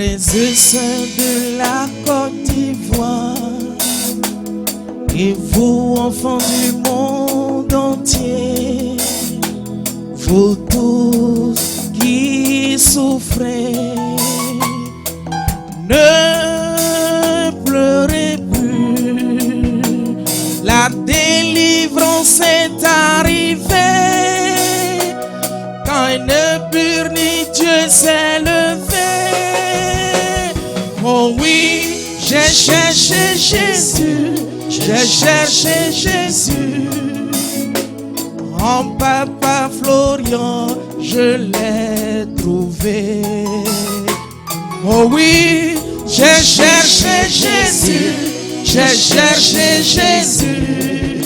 frères de la Côte d'Ivoire, et vous, enfants du monde entier, vous tous qui souffrez, ne pleurez plus, la délivrance est arrivée, quand une pure ni Dieu s'est levé. Oh oui, j'ai cherché Jésus, j'ai cherché Jésus. En Papa Florian, je l'ai trouvé. Oh oui, j'ai cherché Jésus, j'ai cherché Jésus.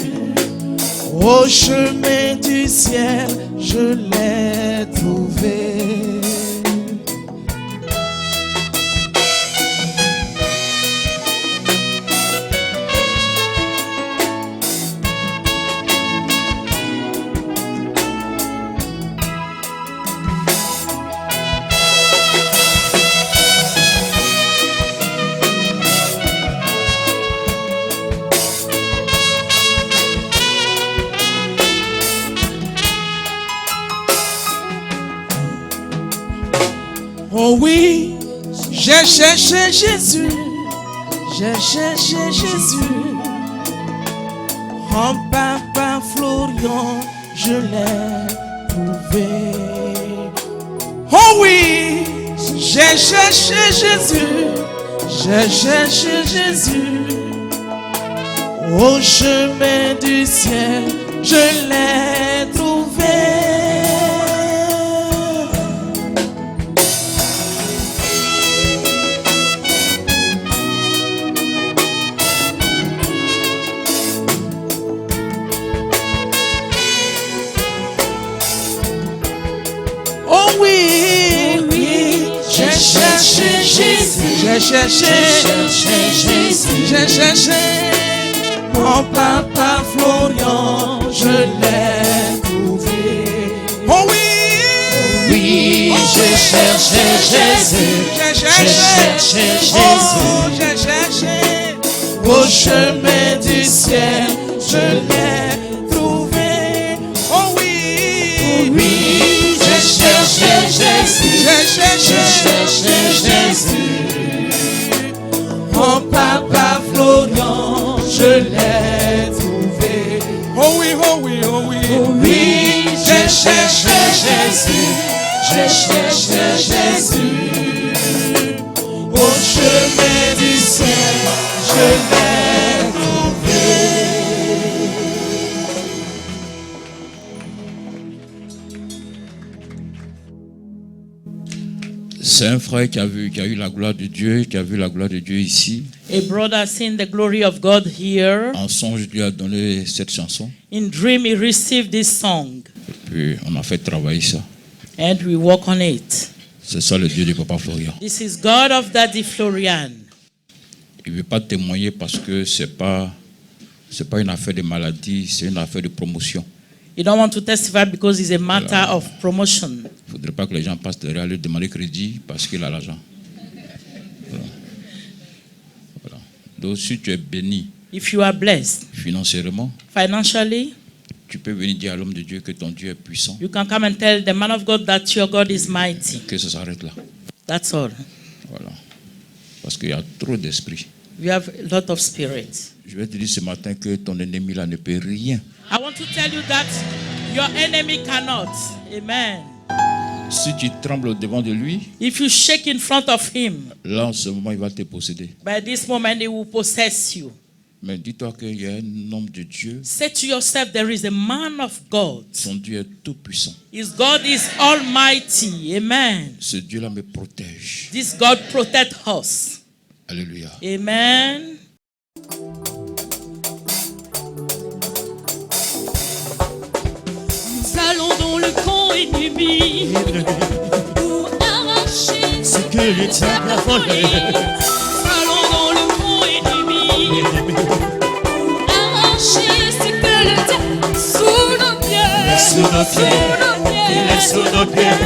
Au chemin du ciel, je l'ai trouvé. Oh oui, j'ai cherché Jésus, j'ai cherché Jésus. En Papa Florian, je l'ai trouvé. Oh oui, j'ai cherché Jésus, j'ai cherché Jésus. Au chemin du ciel, je l'ai trouvé. J'ai cherché Jésus, j'ai cherché mon Papa Florian, je l'ai trouvé. Oh oui, oui, j'ai cherché Jésus, j'ai cherché Jésus, j'ai cherché au chemin du ciel, je l'ai trouvé. Oh oui, oui, j'ai cherché Jésus, j'ai cherché Jésus. Mon Papa Florian, je l'ai trouvé. Oh oui, oh oui, oh oui. Oh oui, j'ai cherché Jésus, j'ai cherché Jésus. Au chemin du ciel, je l'ai trouvé. C'est un frère qui a eu la gloire de Dieu, qui a vu la gloire de Dieu ici. A brother seen the glory of God here. En songe, Dieu a donné cette chanson. In dream, he received this song. Et puis, on a fait travailler ça. And we work on it. C'est ça le Dieu du Papa Florian. This is God of Daddy Florian. Il ne veut pas témoigner parce que c'est pas une affaire de maladie, c'est une affaire de promotion. You don't want to testify because it's a matter of promotion. Il ne faudrait pas que les gens passent derrière lui demander crédit parce qu'il a l'argent. Voilà. Donc, si tu es béni If you are blessed financièrement, financially, tu peux venir dire à l'homme de Dieu que ton Dieu est puissant. you can come and tell the man of God that your God is mighty. Que ça s'arrête là. That's all. Voilà. Parce qu'il y a trop d'esprit. We have a lot of spirit. Je vais te dire ce matin que ton ennemi là ne peut rien. I want to tell you that your enemy cannot. Amen. Si tu trembles au-devant de lui, If you shake in front of him, là en ce moment il va te posséder. by this moment he will possess you. Mais dis-toi qu'il y a un homme de Dieu. Say to yourself, there is a man of God. Son Dieu est tout puissant. His God is almighty. Amen. Ce Dieu-là me protège. This God protect us. Alléluia. Amen. Nous allons dans le camp ennemi pour arracher ce que le diable a volé. Nous allons dans le camp ennemi pour arracher ce que le diable sous nos pieds. Il est sous nos pieds. Il est sous nos pieds.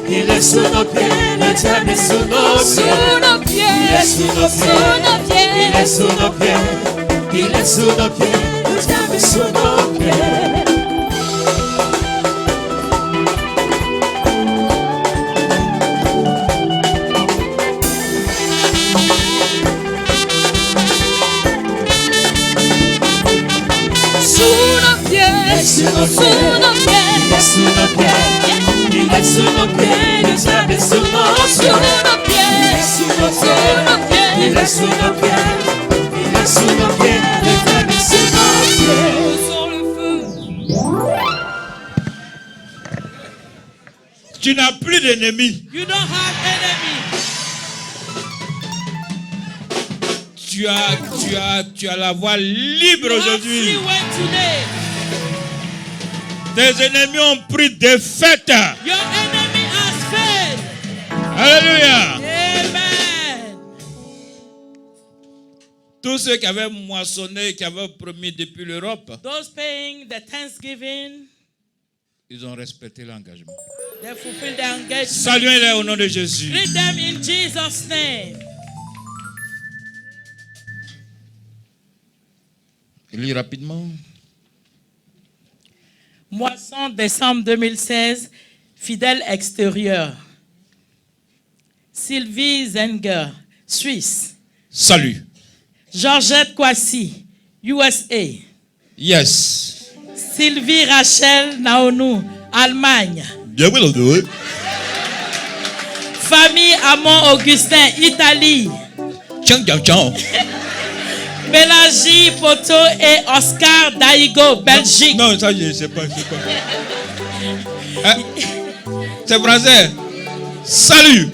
Il est sous nos pieds, le diable est sous nos pieds. Sous nos pieds, Il est sous nos pieds, sous nos pieds. il est sous nos pieds. Il est sous nos pieds, le diable est sous nos pieds. Sous nos pieds, Sous nos sous pieds, nos pieds. il est sous nos pieds. Il est sous nos pieds, le diable est sous nos Sous pieds. nos pieds, Sous nos sous nos pieds, pieds. il est sous nos pieds. Il est sous nos pieds, le diable est sous nos pieds. Sur le feu. Tu n'as plus d'ennemis. You don't have enemy. Tu as la voie libre You have aujourd'hui. free way today. Tes ennemis ont pris défaite. Your enemy has failed. Alléluia. Amen. Tous ceux qui avaient moissonné, qui avaient promis depuis l'Europe, Those paying the Thanksgiving, ils ont respecté l'engagement. they fulfill their engagement. Saluez-les au nom de Jésus. Greet them in Jesus' name. Lis rapidement. Moisson, décembre 2016, fidèle extérieur. Sylvie Zenger, Suisse. Salut. Georgette Kwasi, USA. Yes. Sylvie Rachel Naonou, Allemagne. Yeah, we'll do it. Famille Amon Augustin, Italie. Tiens, tiens, tiens. Pélagie Poto et Oscar Daigo, Belgique. Non, ça, je ne sais pas. Hein? C'est français. Salut.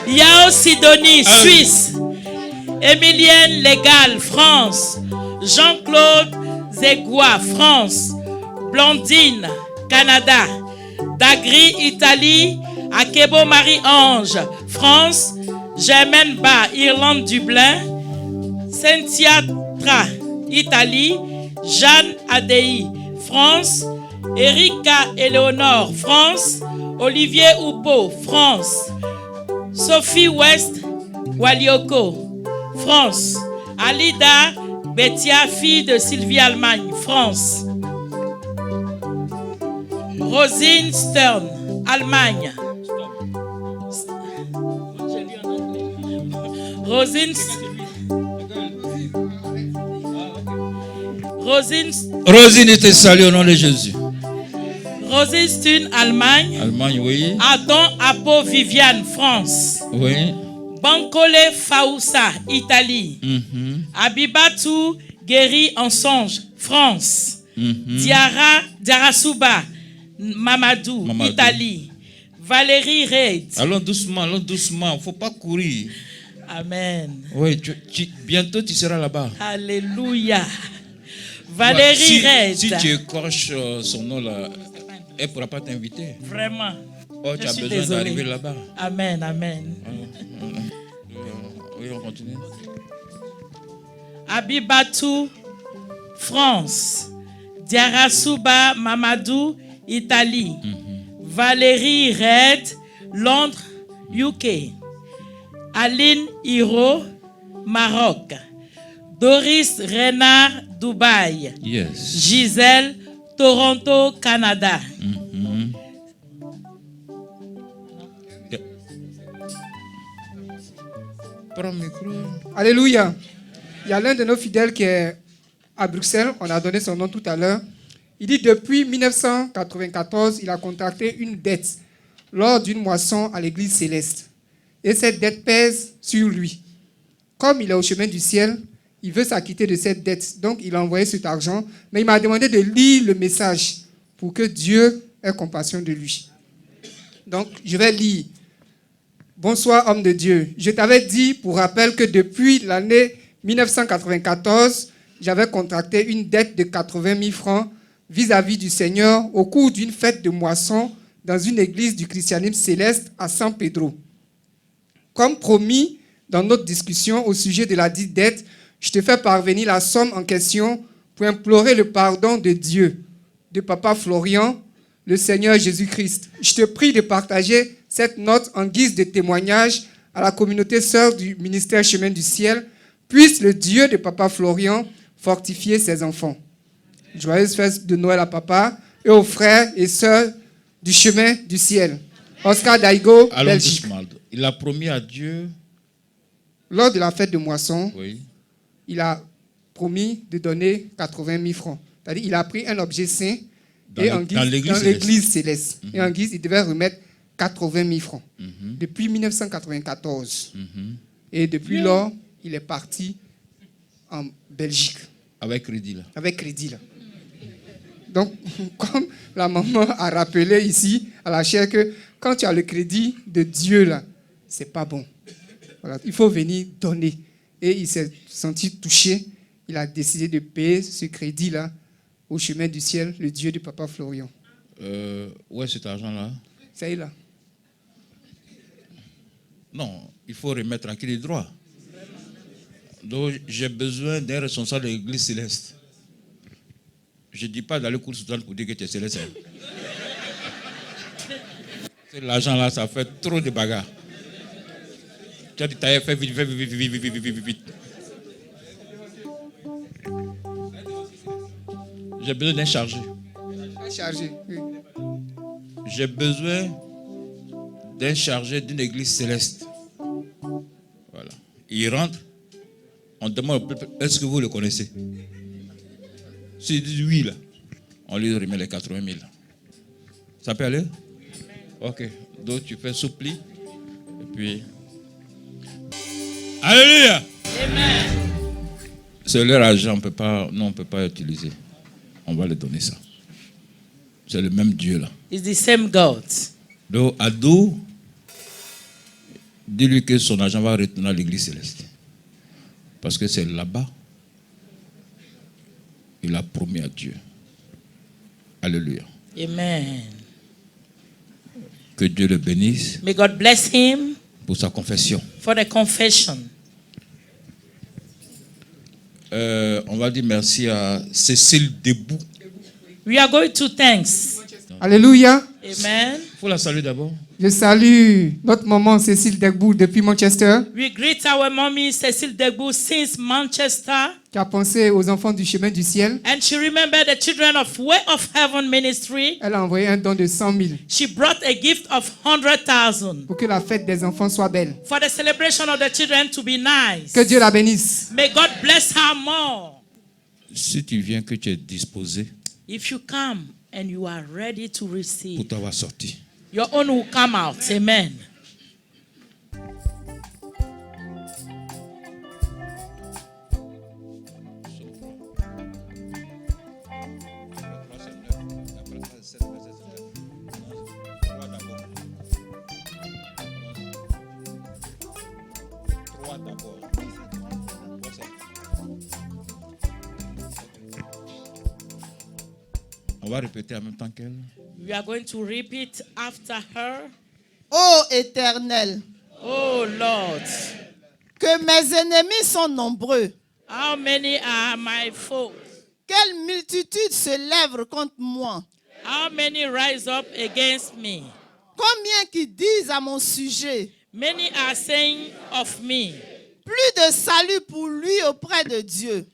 Yao Sidonie, Ah. Suisse. Emilienne Légal, France. Jean-Claude Zegua, France. Blondine, Canada. Dagri, Italie. Akebo Marie-Ange, France. Germaine Ba, Irlande, Dublin. Cynthia Tra, Italie. Jeanne Adei, France. Erika Eleonore, France. Olivier Houpeau, France. Sophie West Walioko, France. Alida Betia, fille de Sylvie, Allemagne, France. Rosine Stern, Allemagne. Rosine te salue au nom de Jésus. Rosine Stern, Allemagne. Allemagne, oui. Adon Apo Viviane, France. Oui. Bankole Faoussa, Italie. Abibatou Guéri Ensonge, France. Diara Souba, Mamadou, Italie. Valérie Reid. Allons doucement, allons doucement. Il ne faut pas courir. Amen. Oui, bientôt tu seras là-bas. Alléluia. Valérie Reid. Si tu écorches son nom là, elle ne pourra pas t'inviter. Vraiment. Oh, tu Je as suis besoin désolée. d'arriver là-bas. Amen, amen. Oui, on continue. Abibatou, France. Diarasouba Mamadou, Italie. Valérie Red, Londres, UK. Aline Hiro, Maroc. Doris Renard, Dubaï. Yes. Gisèle, Toronto, Canada. Prends le micro. Alléluia. Il y a l'un de nos fidèles qui est à Bruxelles. On a donné son nom tout à l'heure. Il dit depuis 1994, il a contracté une dette lors d'une moisson à l'église céleste. Et cette dette pèse sur lui. Comme il est au chemin du ciel, il veut s'acquitter de cette dette. Donc, il a envoyé cet argent. Mais il m'a demandé de lire le message pour que Dieu ait compassion de lui. Donc, je vais lire. Bonsoir, homme de Dieu. Je t'avais dit, pour rappel, que depuis l'année 1994, j'avais contracté une dette de 80 000 francs vis-à-vis du Seigneur au cours d'une fête de moisson dans une église du christianisme céleste à San Pedro. Comme promis dans notre discussion au sujet de la dite dette, je te fais parvenir la somme en question pour implorer le pardon de Dieu, de Papa Florian, le Seigneur Jésus-Christ. Je te prie de partager cette note en guise de témoignage à la communauté sœur du ministère Chemin du Ciel. Puisse le Dieu de Papa Florian fortifier ses enfants. Joyeuse fête de Noël à Papa et aux frères et sœurs du Chemin du Ciel. Oscar Daigo, Allons Belgique. doucement. Il a promis à Dieu. Lors de la fête de moisson, Oui. il a promis de donner 80 000 francs. C'est-à-dire il a pris un objet saint Dans et le- en guise, dans l'église céleste. Et en guise, il devait remettre 80 000 francs. Depuis 1994. Et depuis lors, il est parti en Belgique. Avec crédit là. Avec crédit. Là. Donc, comme la maman a rappelé ici à la chaire que quand tu as le crédit de Dieu, là, c'est pas bon. Voilà, il faut venir donner. Et il s'est senti touché. Il a décidé de payer ce crédit-là au Chemin du Ciel, le Dieu du Papa Florian. Où est cet argent-là? C'est là. Non, il faut remettre à qui les droits. Donc, j'ai besoin d'un responsable de l'église céleste. Je ne dis pas d'aller cours Soudan pour dire que tu es céleste. L'argent là, ça fait trop de bagarres. Tu as dit, fais vite, fais vite, vite, vite, vite, vite, vite. J'ai besoin d'un chargé. Chargé. Oui. J'ai besoin d'un chargé d'une église céleste. Voilà. Il rentre, on demande au peuple, est-ce que vous le connaissez? S'il dit oui, là, on lui remet les 80 000. Ça peut aller? Ok. Donc tu fais soupli. Et puis. Alléluia! Amen. C'est leur argent, on ne peut pas utiliser. On va leur donner ça. C'est le même Dieu là. It's the same God. Donc, Ado, dis-lui que son argent va retourner à l'église céleste. Parce que c'est là-bas. Il a promis à Dieu. Alléluia. Amen. Que Dieu le bénisse May God bless him pour sa confession. for the confession. On va dire merci à Cécile Debout. We are going to thanks. Alléluia. Amen. Il faut la saluer d'abord. Je salue notre maman Cécile Degbou depuis Manchester, We greet our mommy Cecile Degbu since Manchester. qui a pensé aux enfants du Chemin du Ciel. And she remembered the children of Way of Heaven ministry. Elle a envoyé un don de 100 000 She brought a gift of 100,000 pour que la fête des enfants soit belle. for the celebration of the children to be nice. Que Dieu la bénisse. May God bless her more. Si tu viens, que tu es disposé If you come and you are ready to pour receive, t'avoir sorti. your own will come out. Amen. On va répéter en même temps qu'elle. We are going to repeat after her. Ô Éternel, Oh Lord, que mes ennemis sont nombreux. how many are my foes? Quelle multitude se lève contre moi. How many rise up against me? Combien qui disent à mon sujet, Many are saying of me, plus de salut pour lui auprès de Dieu.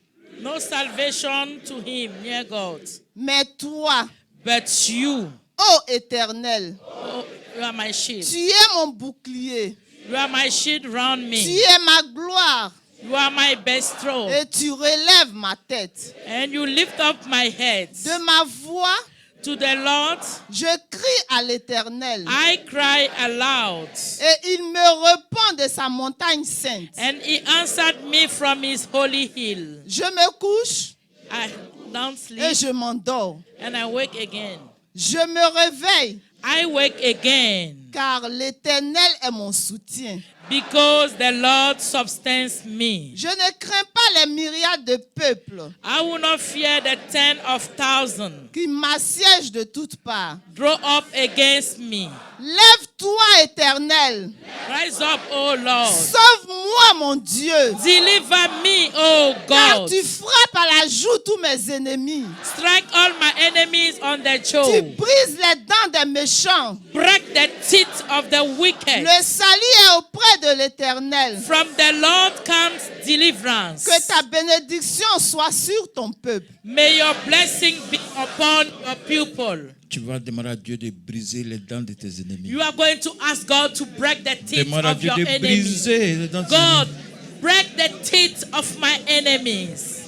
no salvation to him near God. Mais toi, But you, ô Éternel, oh, you are my shield. tu es mon bouclier. You are my shield round Tu me. es ma gloire You are my best throw. et tu relèves ma tête. And you lift up my head. De ma voix, To the Lord, je crie à l'Éternel I cry aloud. et il me répond de sa montagne sainte. And he answered me from his holy hill. Je me couche I don't et sleep je m'endors. and I wake again. Je me réveille I wake again car l'Éternel est mon soutien. because the Lord sustains me. Je ne crains pas les myriades de peuples I will not fear the 10,000 qui m'assiègent de toutes parts. draw up against me. Lève-toi, Éternel. Rise up, O Lord. Sauve-moi, mon Dieu. Deliver me, me, oh Car God. tu frappes à la joue tous mes ennemis. Strike all my enemies on the Tu jaw. brises les dents des méchants. Break the teeth of the wicked. Le salut est auprès de l'Éternel. From the Lord comes deliverance. Que ta bénédiction soit sur ton peuple. May your blessing be upon your people. Tu vas demander à Dieu de briser les dents de tes ennemis. You are going to ask God to break the teeth Demande à of Dieu your de enemies. briser les dents de tes God, ennemis. break the teeth of my enemies.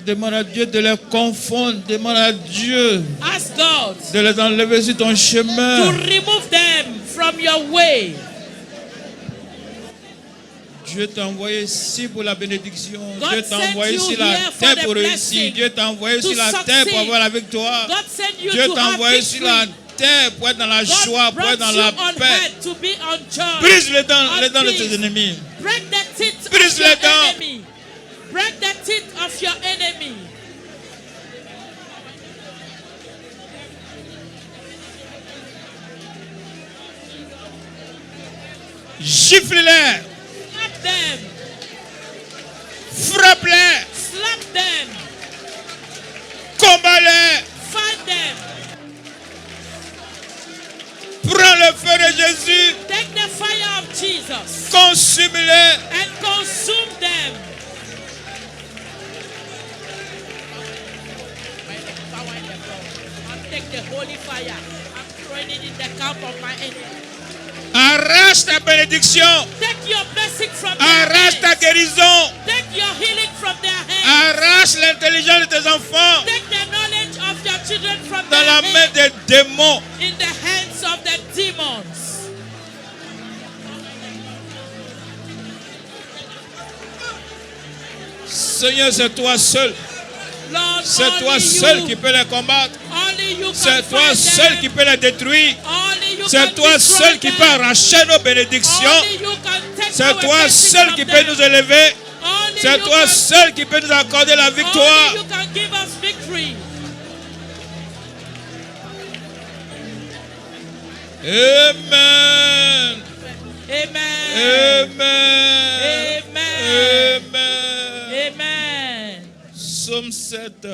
Demande à Dieu de les confondre. Demande à Dieu Ask God de les enlever sur ton to chemin. remove them from your way. Dieu t'a envoyé ici pour la bénédiction. God Dieu t'a sent envoyé you sur la here for terre the pour blessing, réussir. Dieu t'a envoyé to sur la terre pour succeed. avoir la victoire. God sent you Dieu to t'a have envoyé sur la victory. terre pour être dans la joie, God pour être brought dans you la on paix. earth to be on joy. Brise les on dents de peace. tes ennemis. Break the teeth Brise of your les dents. enemy. Break the teeth of your enemy. Gifle-les. Slap them. Frappe-les. Slap them. Combat-les. Fight them. Prends le feu de Jésus. Take the fire of Jesus Consume-les. and consume them. By the power in the blood, I'll take the holy fire. I'm throwing it in the camp of my enemy. Arrache ta bénédiction. Take your blessing from their Arrache ta hands. guérison. Take your healing from their hands. Arrache l'intelligence de tes enfants Take the knowledge of your children from dans la their main hands. des démons. In the hands of the demons. Seigneur, c'est toi seul. Lord, C'est toi only seul you, qui peux les combattre. only you can C'est toi fight seul them. qui peux les détruire. Only you C'est can toi destroy seul qui them. peut arracher nos bénédictions. Only you can take C'est our toi blessings seul from qui them. peut nous élever. Only C'est you toi can- seul qui peut nous accorder la Only victoire. you can give us victory. Amen. Amen. Amen. Amen. Amen. Amen. Psaume 7.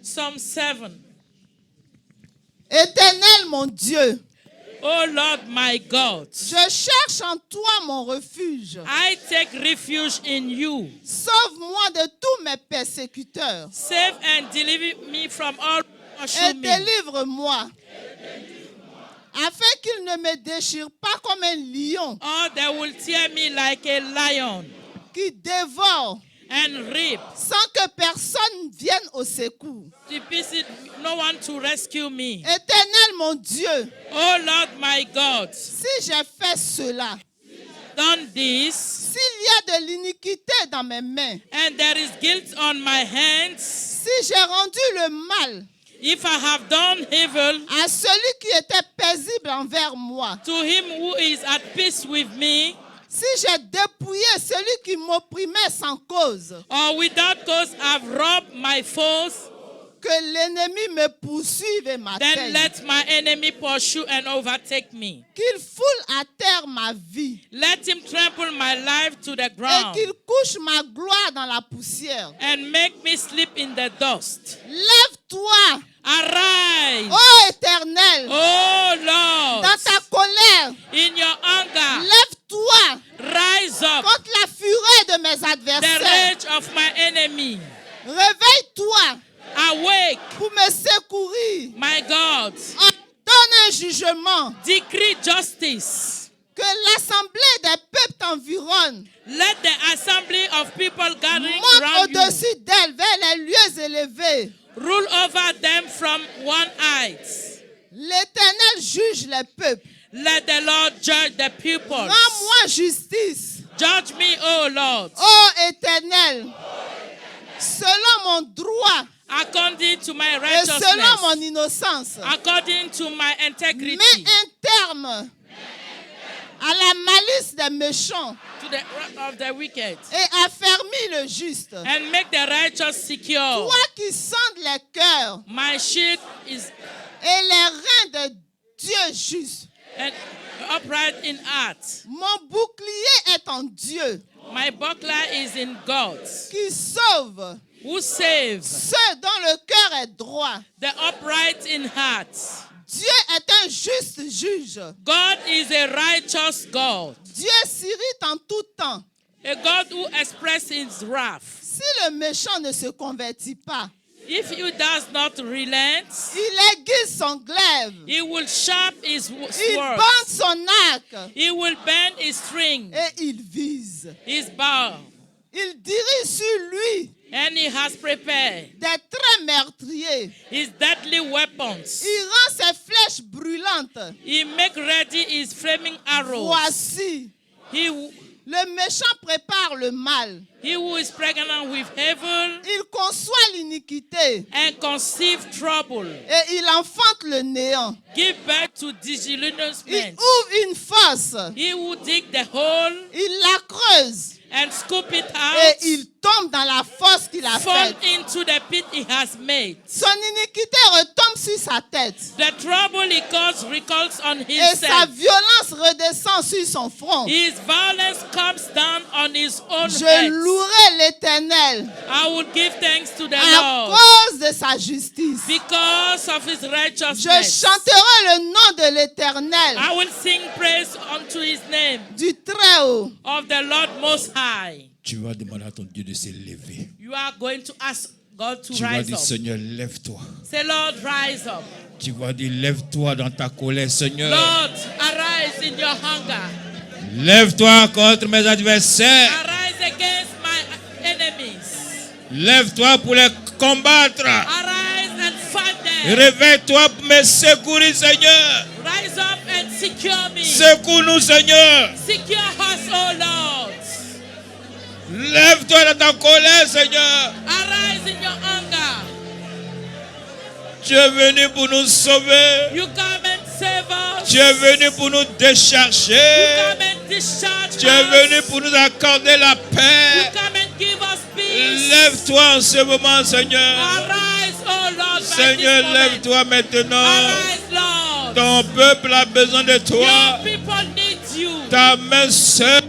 Psalm 7. Éternel mon Dieu, Oh Lord my God, je cherche en toi mon refuge. I take refuge in you. Sauve-moi de tous mes persécuteurs Save and deliver me from all who et pursue me, délivre-moi, afin qu'il ne me déchire pas comme un lion or they will tear me like a lion qui dévore and rip sans que personne vienne au secours. to pieces, no one to rescue me. Éternel mon Dieu, Oh Lord my God, si j'ai fait cela, done this, s'il y a de l'iniquité dans mes mains, and there is guilt on my hands, si j'ai rendu le mal if I have done evil à celui qui était paisible envers moi, to him who is at peace with me, si j'ai dépouillé celui qui m'opprimait sans cause, or without cause I've robbed my foes, que l'ennemi me poursuive et then m'atteigne, let my enemy pursue and overtake me. qu'il foule à terre ma vie Let him trample my life to the et ground qu'il couche ma gloire dans la poussière. and make me sleep in the dust. Lève-toi, Arise, ô Éternel, oh Lord, dans ta colère. in your anger, Lève-toi rise up contre la fureur de mes the adversaires. rage of my enemy. Réveille-toi Awake, pour me secourir. my God, Donne un jugement. decree justice. Que l'assemblée des peuples t'environne. Let the assembly of people gathering Monte around you au-dessus d'elle vers les lieux élevés. rule over them from one height. L'Éternel juge les peuples. Let the Lord judge the people. Rends-moi justice. Judge me, O Lord, Ô Éternel, selon mon droit according to my et selon mon righteousness, innocence. according to my Mets integrity, un terme à la malice des méchants to the wrath of the wicked, et affermis le juste. and make the righteous secure. Toi qui sondes les cœurs My shield is, et les reins de Dieu juste. and upright in heart. Mon bouclier est en Dieu, My buckler is in God, qui sauve who saves ceux dont le cœur est droit. the upright in heart. Dieu est un juste juge. God is a righteous God, Dieu s'irrite en tout temps. a God who expresses his wrath. Si le méchant ne se convertit pas, If he does not relent, il aiguise son glaive. he will sharp his Il sword. bande son arc He will bend his string, et il vise. his bow, Il dirige sur lui and he has prepared des traits meurtriers. his deadly weapons. Il rend ses flèches brûlantes. He make ready his flaming arrows. Voici, He le méchant prépare le mal. who is pregnant with evil Il conçoit l'iniquité and conceive trouble, et il enfante le néant. give birth to Il disillusionment. ouvre une fosse. He will dig the hole Il la creuse and scoop it et out, il tombe dans la fosse qu'il a fall faite. into the pit he has made. Son iniquité retombe sur sa tête The trouble he caused recalls on et sa himself. violence redescend sur son front. His violence comes down on his own Je head. louerai l'Éternel I will give thanks to the à Lord cause de sa justice. because of his Je righteousness. chanterai le nom de l'Éternel, I will sing praise unto his name, du Très-Haut. of the Lord Most High. Tu vas demander à ton Dieu de se lever. You are going to ask God to Tu vas rise dire, up. Seigneur, lève-toi. Say, Lord, rise up. Tu vas dire, lève-toi dans ta colère, Seigneur. Lord, arise in your hunger. Lève-toi contre mes adversaires. Arise against my enemies. Lève-toi pour les combattre. Arise and fight them. Réveille-toi pour me secourir, Seigneur. Rise up and secure me. Secours-nous, Seigneur. Secure us, O Lord. Lève-toi dans ta colère, Seigneur. Arise in your anger. Tu es venu pour nous sauver. You come and save us. Tu es venu pour nous décharger. You come and discharge Tu es us. venu pour nous accorder la You paix. come and give us peace. Lève-toi en ce moment, Seigneur. Arise, O Lord, by Seigneur, this moment. lève-toi maintenant. Arise, Lord. Ton peuple a besoin de Your toi. people need you. Ta main seule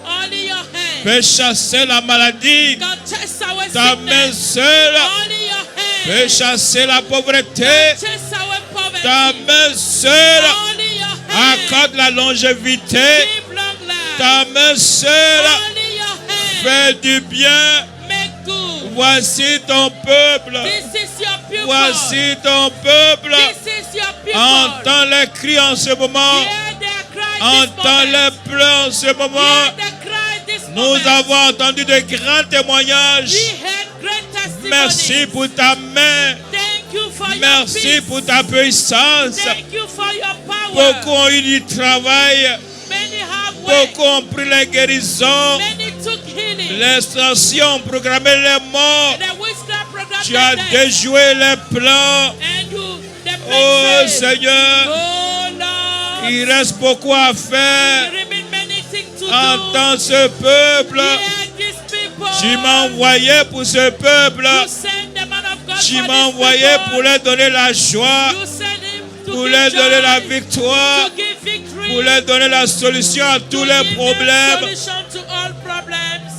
Only your hand peut chasser la maladie. can chase away Ta main sickness. seule Only your peut hand chasser la pauvreté. chase away poverty. Ta main seule Only your hand accorde la longévité. give long life. Ta main seule Only your hand fait du bien. make good. Voici ton peuple. This is your people. Voici ton peuple. This is your people. Entends les cris en ce moment. Hear their cry this Entends moment. les pleurs en ce moment. Hear their cry this Nous moment. avons entendu de grands témoignages. We heard great testimonies. Merci pour ta main. Thank you for your Merci peace. pour ta puissance. Thank you for your power. Beaucoup ont eu du travail. Many have worked. Beaucoup ont pris les guérisons. Many took healing. Les stations ont programmé les morts. The witchcraft program Tu as them. déjoué les plans. And you, the Oh message. Seigneur, Oh Lord. il reste beaucoup à There faire. remain many things to do. Entends ce peuple. Hear these people. Tu m'as envoyé pour ce peuple. You send the man of God Tu for m'as these envoyé people. pour leur donner la joie, You send him to pour give leur donner joy, la victoire, to give victory, pour leur donner la solution à tous to les give them problèmes. solution to all problems.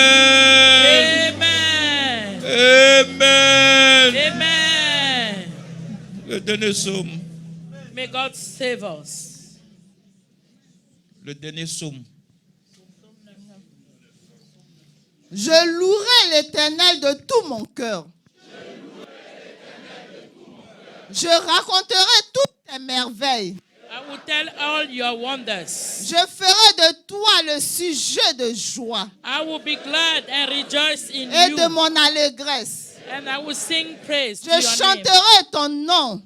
Amen. Amen. Amen. Amen. Le dernier psaume. May God save us. Le dernier psaume. Je louerai l'Éternel de tout mon cœur. Je raconterai toutes tes merveilles. I will tell all your wonders. Je ferai de toi le sujet de joie I will be glad and rejoice in et you. de mon allégresse. And I will sing praise to Je your name. chanterai ton nom,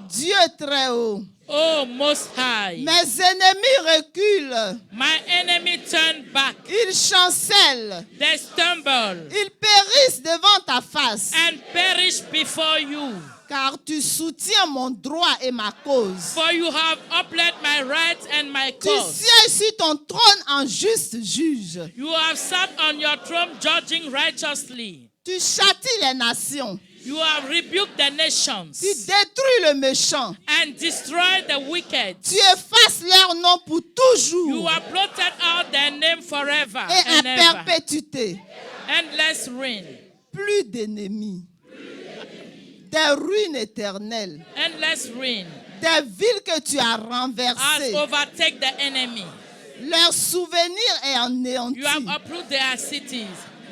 Dieu très haut. Oh, Most High. Mes ennemis reculent, My enemy turn back. ils chancellent, They stumble ils périssent devant ta face, and perish before you. car tu soutiens mon droit et ma cause. For you have upheld my rights and my Tu cause. sièges sur ton trône en juste juge. You have sat on your throne judging righteously. Tu châties les nations. You have rebuked the nations Tu détruis le méchant. and destroyed the wicked. Tu effaces leur nom pour toujours. You have blotted out their name forever Et à and ever. perpétuité. Endless reign. Plus d'ennemis. Des ruines éternelles. Endless reign Des villes que tu as has renversées. overtaken the enemy. Leur souvenir est anéanti. You have uprooted their cities.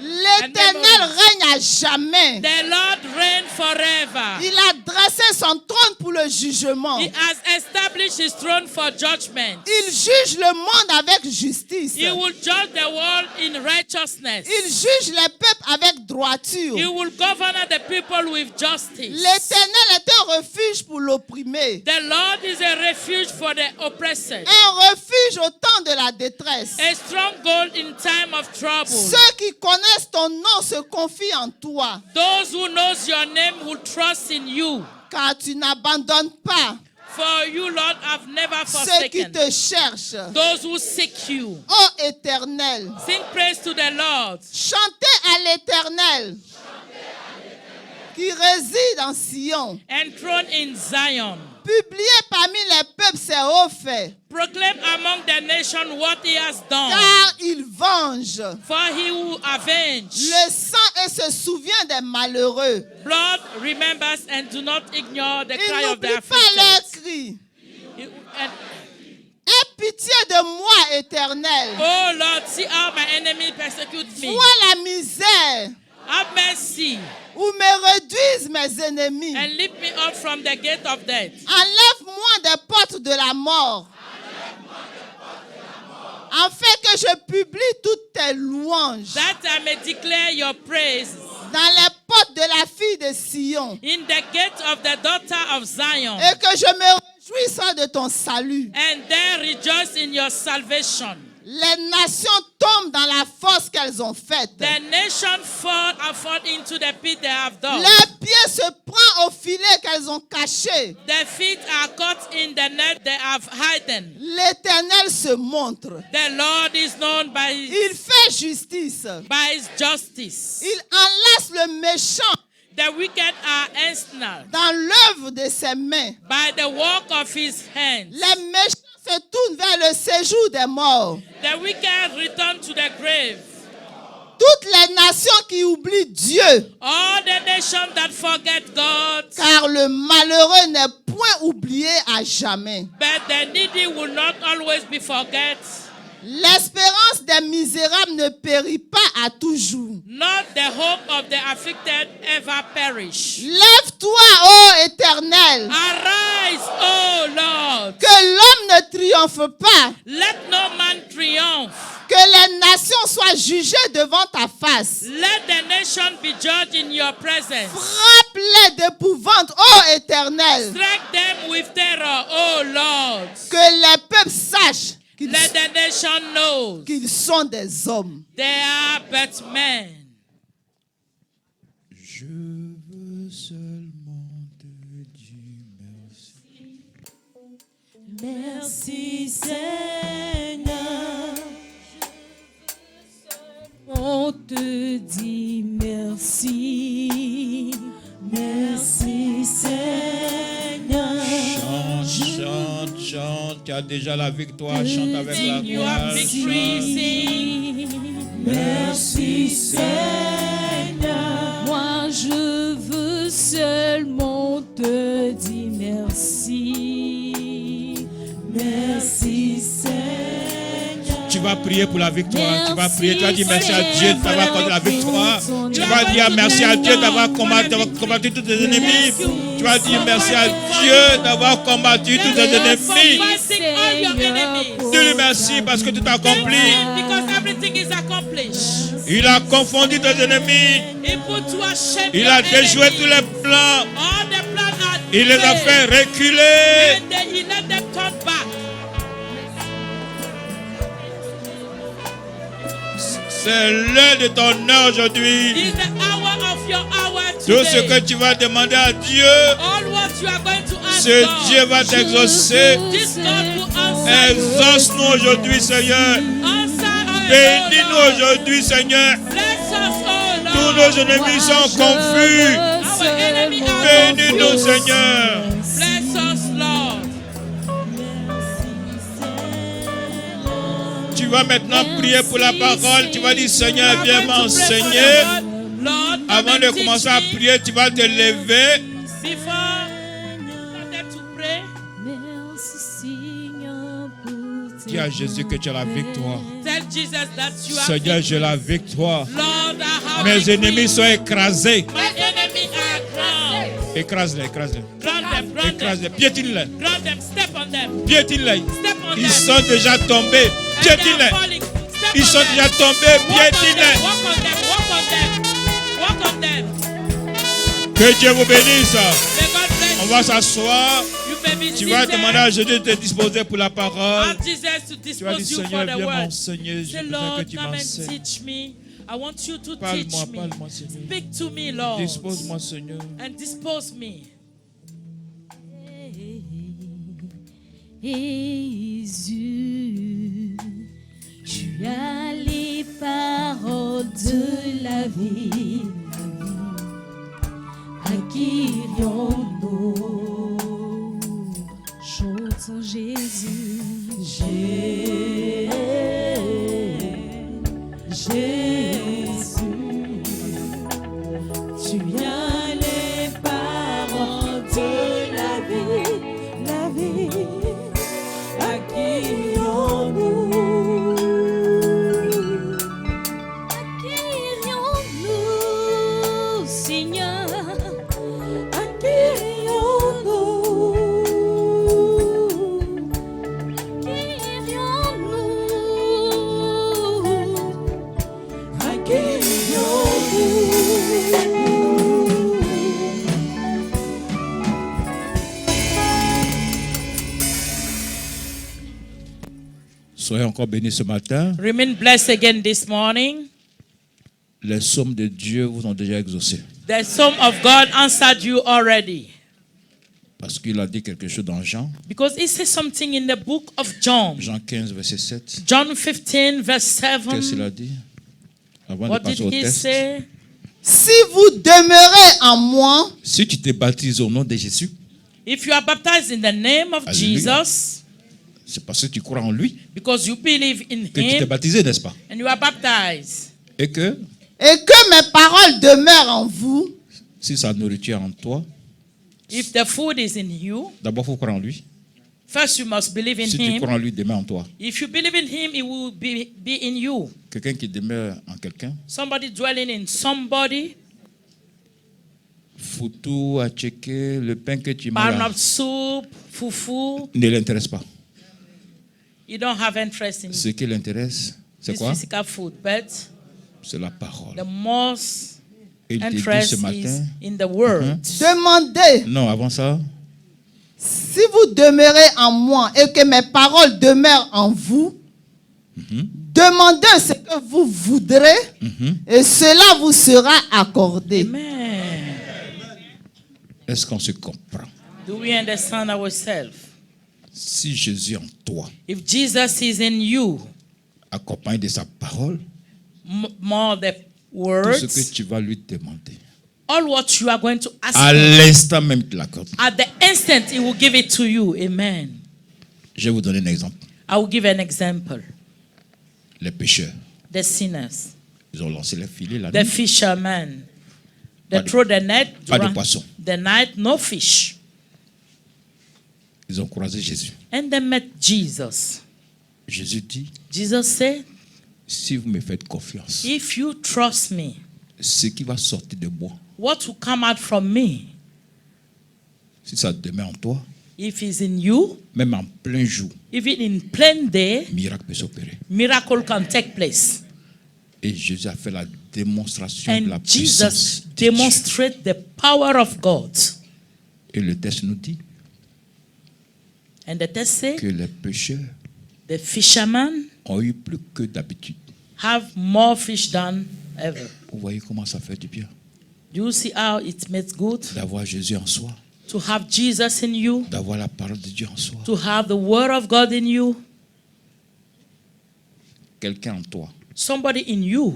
L'Éternel règne à jamais. The Lord reigns forever. Il a dressé son trône pour le jugement. He has established his throne for judgment. Il juge le monde avec justice. He will judge the world in righteousness. Il juge les peuples avec droiture. He will govern the people with justice. L'Éternel est un refuge pour l'opprimé. The Lord is a refuge for the oppressed, Un refuge au temps de la détresse. a stronghold in time of trouble. Ceux qui connaissent ton nom se confient en toi. Those who knows your name will trust in you. Car tu n'abandonnes pas For you, Lord, have never ceux qui forsaken te cherchent. those who seek you. Ô Éternel, Sing praise to the Lord. chantez à l'Éternel qui réside en Sion. Enthroned in Zion. Publiez parmi les peuples ses hauts faits. Proclaim among the nation what he has done. Car il venge For he will avenge. le sang et se souvient des malheureux. Blood remembers and do not ignore the Il cry of the n'oublie pas leurs afflicted. cris. And, Aie pitié de moi, Éternel. oh Lord, see how my enemy persecute me. Vois la misère Have mercy où me réduisent mes ennemis. and lift me up from the gate of death. Enlève-moi des portes de la mort. Afin que je publie toutes tes louanges That I may declare your praise dans les portes de la fille de Sion. in the gate of the daughter of Zion. Et que je me réjouisse de ton salut. And there rejoice in your salvation. Les nations tombent dans la fosse qu'elles ont faite. The nation fall into the pit they have dug. Leurs pieds se prennent au filet qu'elles ont caché. Their feet are caught in the net they have hidden. L'Éternel se montre. The Lord is known by Il fait justice. his justice. Il enlace le méchant The wicked are ensnared dans l'œuvre de ses mains. by the work of his hands. Les méchants se tournent vers le séjour des morts. The wicked return to the grave. Toutes les nations qui oublient Dieu, All the nations that forget God, car le malheureux n'est point oublié à jamais. but the needy will not always be forget. L'espérance des misérables ne périt pas à toujours. Not the hope of the afflicted ever perish. Lève-toi, ô Éternel, Arise, O Lord. que l'homme ne triomphe pas, Let no man triumph. que les nations soient jugées devant ta face. Let the nation be judged in your presence. Frappe-les d'épouvante, ô Éternel, Strike them with terror, O Lord. que les peuples sachent Let the nation know qu'ils sont des hommes. they are but men. Je veux seulement te dire merci. Merci Seigneur, on te dit merci. Merci Seigneur. Chante, chante, tu as déjà la victoire, chante avec la Sing, you have voix. victory, sing. Merci Seigneur. Moi je veux seulement te dire merci. Merci Seigneur. Tu vas prier pour la victoire, tu vas prier, tu vas dire merci à Dieu d'avoir accordé la victoire. Tu vas dire merci à Dieu d'avoir combattu tous tes ennemis. Tu vas dire merci à Dieu d'avoir combattu tous tes ennemis. Fighting all your enemies. Dis-lui merci parce que tout est accompli. Because everything is accomplished. Il a confondu tes ennemis. He put to a shame Il your a déjoué enemies. tous les plans. All the plans are Il les a fait failed. reculer. And then he let them turn back. C'est l'heure de ton heure aujourd'hui. It's the hour of your hour Tout ce que today. tu vas demander à Dieu, All what you are going to ask ce God, Dieu va t'exaucer. this God will answer. Exauce-nous aujourd'hui, Seigneur. Answer our Bénis-nous Lord. aujourd'hui, Seigneur. Bless us, oh Tous Lord. nos Nos ennemis sont confus. Our enemy are Bénis-nous, Seigneur. Bless us, Lord. Tu vas maintenant prier pour la parole. Tu vas dire, Seigneur, viens m'enseigner. Lord, Avant de commencer à prier, tu vas te lever. Before started to pray, Dis à Jésus que tu as la victoire. tell Jesus that you are Seigneur, j'ai la victoire. Lord, I have Mes victory. ennemis sont écrasés. My enemies are ground. Écrase-les, écrase-les. Ground them, ground them. Écrase-les, piétine-les. Ground them, step on them. Piétine-les. Step on Ils them. sont déjà tombés. And they are Piétine-les. falling. Step Ils on sont them. déjà tombés. Walk on them, Piétine-les. walk on them, walk on them. Walk on them. Que Dieu vous bénisse. May God bless On va s'asseoir. you. May be Tu vas seated. demander à Jésus de te disposer pour la parole. Ask Jesus to Tu vas dire, dispose you for Seigneur, the viens word. m'enseigner. J'ai Say, besoin que Lord, tu come and m'enseignes. teach me. I want you to Parle-moi, teach me. parle-moi, Seigneur. Speak to me, Lord. Dispose-moi, Seigneur. And dispose me. Jésus, tu as les paroles de la vie. À qui irions-nous? Chantons Jésus. Jésus, tu as les paroles de la vie, la vie. À qui irions-nous? À qui irions-nous, Seigneur? À qui irions-nous? À qui irions-nous? À qui irions-nous? Soyez encore bénis ce matin. Remain blessed again this morning. Les sommes de Dieu vous ont déjà exaucé. The Son of God answered you already. Parce qu'il a dit quelque chose dans Jean. Because it says something in the book of John. Jean 15, verset 7. John 15, verse Qu'est-ce qu'il 7. a dit? Avant What de passer did au he test. say? Si vous demeurez en moi, Si tu te baptises au nom de Jésus, If you are baptized in the name of Hallelujah. Jesus, c'est parce que tu crois en lui because you believe in que tu t'es him baptisé, n'est-ce pas? and you are baptized, Et que et que mes paroles demeurent en vous, si sa nourriture est en toi, if the food is in you, d'abord il faut croire en lui. first you must believe in Si tu him. crois en lui, demeure en toi. If you believe in him, it will be in you. Quelqu'un qui demeure en quelqu'un, Somebody dwelling in somebody, foutou, à checker, le pain que tu pan manges of soup, fufu, ne l'intéresse pas. you don't have interest in Ce qui l'intéresse, c'est this quoi? physical food, but C'est la parole. the most Et il te dit interest ce is matin, in the word. demandez. non, avant ça, Si vous demeurez en moi et que mes paroles demeurent en vous, demandez ce que vous voudrez et cela vous sera accordé. Amen. est-ce qu'on se comprend? Do we understand ourselves? Si Jésus est en toi, If Jesus is in you, accompagné de sa parole, more the tout words, ce que tu vas lui demander, all what you are going to ask à him, l'instant même, il te l'accorde. at the instant, he will give it to you. Amen. Je vais vous donner un exemple. I will give an example. Les pêcheurs, The sinners, ils ont lancé les filets la the nuit. fishermen, Pas they de- throw the net, pas de during poisson. the night, no fish. Ils ont croisé Jésus. And they met Jesus. Jésus dit, Jesus said, si vous me faites confiance, if you trust me, ce qui va sortir de moi, what will come out from me, si ça demeure en toi, if it's in you, même en plein jour, even in plain day, miracle peut s'opérer. miracle can take place. Et Jésus a fait la démonstration de la And puissance Jesus de Dieu. demonstrates the power of God. Et le texte nous dit And the text says, que les pêcheurs the fishermen ont eu plus que d'habitude. have more fish than ever. Vous voyez comment ça fait du bien Do you see how it makes good d'avoir Jésus en soi, to have Jesus in you, d'avoir la parole de Dieu en soi. to have the word of God in you, Quelqu'un en toi somebody in you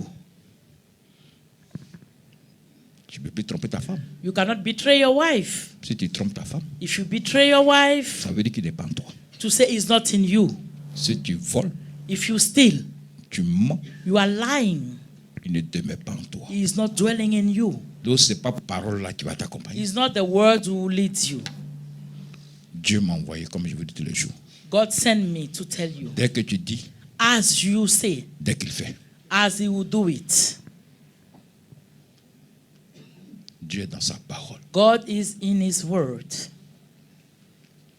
Tu ne peux plus tromper ta femme. You cannot betray your wife. Si tu trompes ta femme, If you betray your wife, ça veut dire qu'il n'est pas en toi. to say it's not in you. Si tu voles, If you steal, tu mens, you are lying. il ne demeure pas en toi. He is not dwelling in you. Donc, ce n'est pas parole là qui va t'accompagner. It's not the word who leads you. Dieu m'a envoyé, comme je vous dis tous les jours. God sent me to tell you. Dès que tu dis, As you say, dès qu'il fait, as he will do it. Dieu est dans sa parole. God is in his word.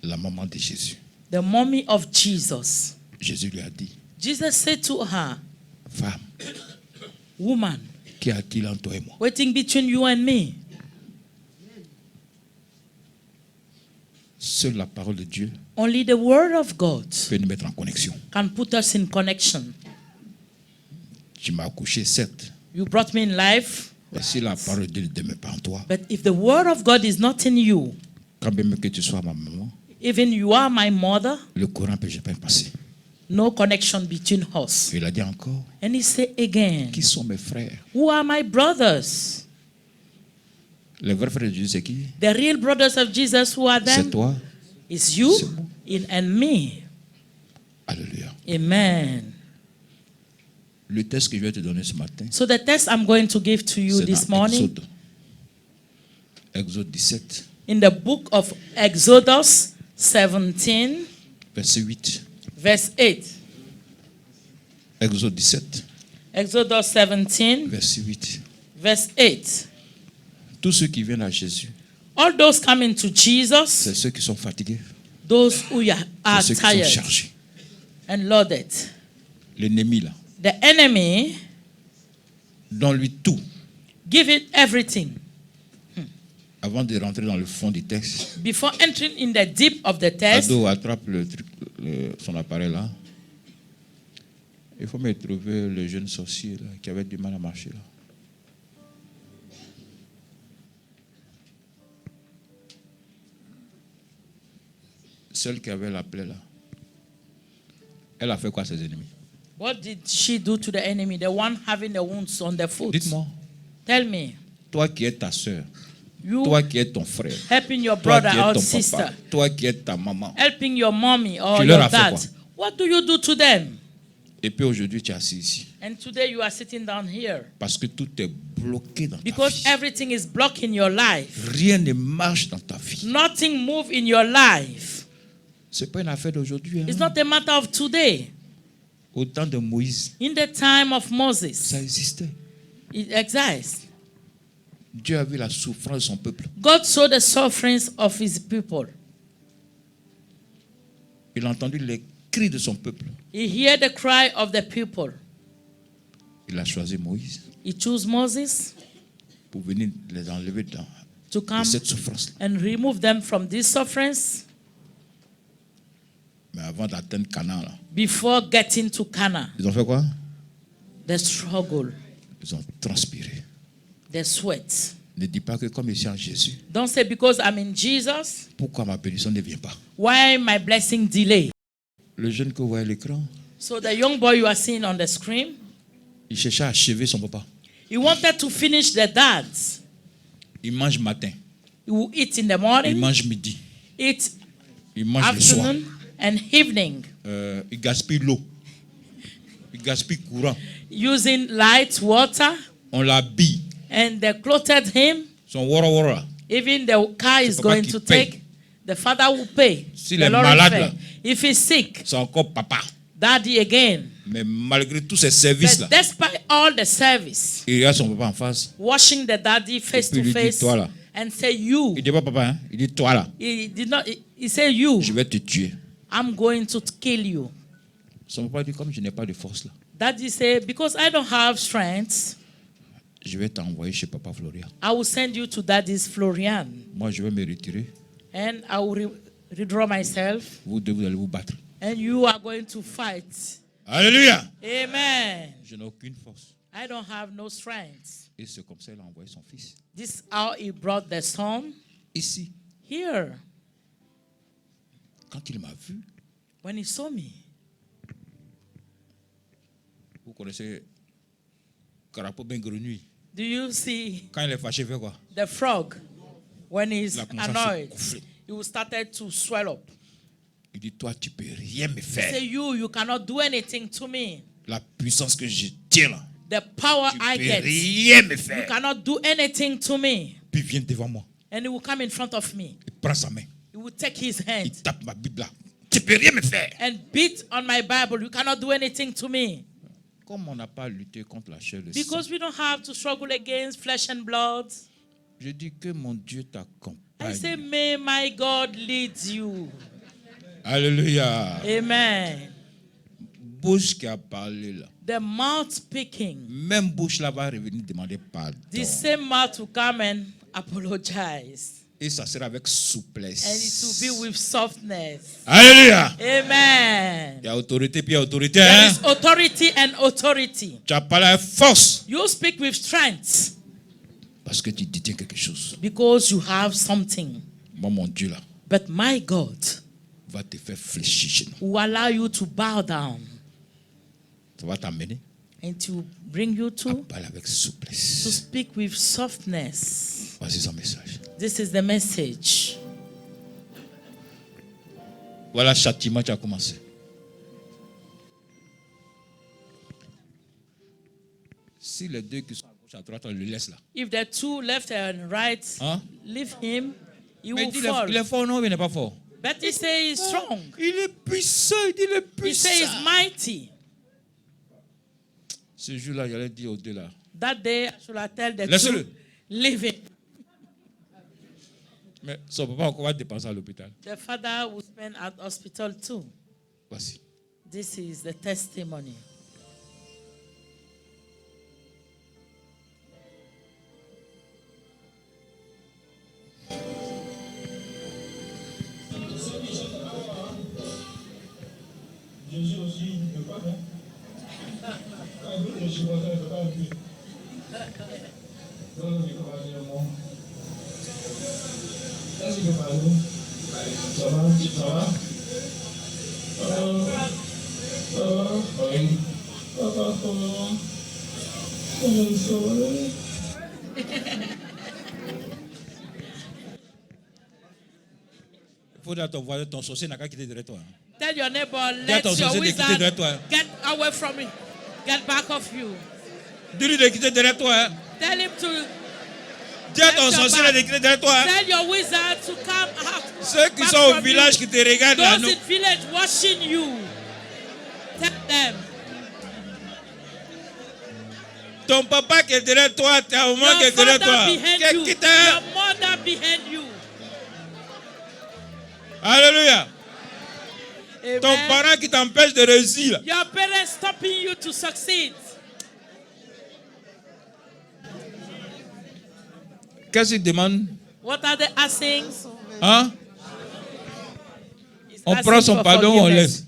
La maman de Jésus. The mommy of Jesus. Jésus lui a dit, Jesus said to her, femme, woman, qu'y a-t-il entre toi et moi? waiting between you and me. Seule la parole de Dieu Only the word of God peut nous mettre en connexion. can put us in connection. Tu m'as accouché, certes. You brought me in life, Mais si la parole de Dieu ne demeure pas en toi, but if the word of God is not in you, quand même que tu sois ma maman, even you are my mother, le courant ne peut jamais passer. no connection between us. Il a dit encore, And he said again, qui sont mes frères? who are my brothers? Les vrais frères de Jésus, c'est qui? The real brothers of Jesus, who are C'est them? toi. It's you C'est moi. and me. Alléluia. Amen. Le texte que je vais te donner ce matin, So the text I'm going to give to you c'est this dans morning, Exode. Exode 17, in the book of Exodus 17, verset 8. verse 8. Exode 17, Exodus 17, verset 8. verse 8. Tous ceux qui viennent à Jésus, All those coming to c'est Jesus, ceux qui sont fatigués, those who are c'est ceux qui sont tired chargés. and loaded. L'ennemi là, The enemy, donne-lui tout. give it everything. Avant de rentrer dans le fond du texte, Before entering in the deep of the text, Ado attrape son appareil là. Il faut me trouver le jeune sorcier là, qui avait du mal à marcher là. Celle qui avait la plaie là. Elle a fait quoi à ses ennemis? what did she do to the enemy? The one having the wounds on the foot. Dites-moi. Tell me. Toi qui es ta soeur, You toi qui es ton frère, helping your toi brother qui es or ton sister, papa, toi qui es ta maman. helping your mommy or Tu leur your as fait dad. quoi? What do you do to them? Et puis aujourd'hui tu es assis ici. And today you are sitting down here Parce que tout est bloqué dans ta because vie. everything is blocking your life. Rien ne marche dans ta vie. Nothing move in your life. Ce n'est pas une affaire d'aujourd'hui. It's Hein? not a matter of today. Au temps de Moïse, In the time of Moses, ça existait. it exists. Dieu a vu la souffrance de son peuple. God saw the sufferings of his people. Il a entendu les cris de son peuple. He heard the cry of the people. Il a choisi Moïse He chose Moses pour venir les enlever to de come cette souffrance. and remove them from these sufferings Mais avant d'atteindre Canaan, là, before getting to Canaan. ils ont fait quoi? The struggle, Ils ont transpiré. the sweat. Ne dis pas que comme je suis en Jésus, Don't say because I'm in Jesus, pourquoi ma bénédiction ne vient pas? why my blessing delay? Le jeune que vous voyez à l'écran, So the young boy you are seeing on the screen, il cherchait à achever son papa. he wanted to finish the dads. Il mange matin, He will eat in the il morning, mange midi, eat il mange le soir. afternoon and evening, Il gaspille l'eau. Il gaspille courant. using light water, On l'habille. and they clothed him. Son wara wara. Even the car is papa going qui to paye. take, the father will pay. S'il The est Lord will malade, pay. là. If he's sick, C'est encore papa. daddy again. Mais malgré tous ces services-là, But despite all the service, il regarde son papa en face. washing the daddy face puis to il lui dit, face toi là. and say, you. Il dit pas papa, hein? Il dit toi là, He did not. He said, you. je vais te tuer. I'm going to kill you. Son papa dit comme je n'ai pas de force là, Daddy said, because I don't have strength, je vais t'envoyer chez papa Florian. I will send you to daddy's Florian, Moi je vais me retirer. and I will redraw myself, Vous deux vous allez vous battre. and you are going to fight. Alléluia. Amen. Je n'ai aucune force. I don't have no strength. Et c'est comme ça qu'il a envoyé son fils. This is how he brought the son Ici, here. quand il m'a vu, When he saw me, vous connaissez Carapaud Ben Grenouille. Do you see Quand il est fâché, il fait quoi? the frog? When he's Il a commencé à se annoyed, gonfler. he started to swell up. Il dit, toi, tu peux rien me He faire. said, you cannot do anything to me. La puissance que je tiens là, The power tu I peux get, rien me you faire. cannot do anything to me. Puis viens devant moi. And he will come in front of me. Il prend sa main. He will take his Il hand tape ma Bible là. Tu peux rien me faire. and beat on my Bible. You cannot do anything to me. Comme on n'a pas lutté contre la chair et le sang, Because we don't have to struggle against flesh and blood. je dis que mon Dieu I say, t'accompagne. may my God lead you. Alléluia. Amen. Bouche qui a parlé là. The mouth speaking. Même bouche là va revenir demander pardon. The same mouth will come and apologize. Et ça sera avec And it souplesse. will be with softness. Alléluia. Amen. Il y a autorité puis il y a autorité. There Hein? is authority and authority. Tu as parlé avec force. You speak with strength Parce que tu détiens quelque chose. because you have something. Moi, mon Dieu là, But my God va te faire fléchir chez nous. will allow you to bow down Ça va t'amener and to bring you à to parler avec to souplesse. speak with softness. Voici son message. This is the message. Voilà, châtiment, tu as commencé. Si les deux qui sont à gauche, à droite, on le laisse là. If the two left and right, Hein? leave him, he Mais will il fall. est fort, non, il n'est pas fort. But he says he's strong. Il est puissant, il dit il est He says he's puissant. mighty. Ce jour-là, j'allais dire aux deux là. That day, I should have tell the Laisse-le. two, leave him. Mais son papa encore va dépenser à l'hôpital. The father will spend at hospital too. Voici. This is the testimony. Jésus aussi ne peut pas faire. Quand il je ne peux pas appuyer. Non, il ne peut pas dire non. Est-ce qu'il peut parler? Ça va? Ça va? Oui. Papa, Il faut dire à ton voisin, ton sorcier n'a qu'à quitter derrière toi. Tell your neighbor, Dis à let ton your sorcier de quitter wizard derrière toi. get away from me. Get back of you. Dis-lui de quitter derrière toi. Hein. Tell him to Dis à ton sorcier de quitter derrière toi. Hein. tell your wizard to come out. Ceux qui back sont au from village you. qui te regardent là, Those non. in village watching you. Tell them. Ton papa qui est derrière toi, ta maman qui Your est derrière toi. father behind you. Quitte. Your mother behind you. Alléluia. Ton Amen. parent qui t'empêche de réussir. Your parents stopping you to succeed. Qu'est-ce qu'il demande? What are they asking? Hein? He's On asking prend son for pardon ou on forgiveness. laisse?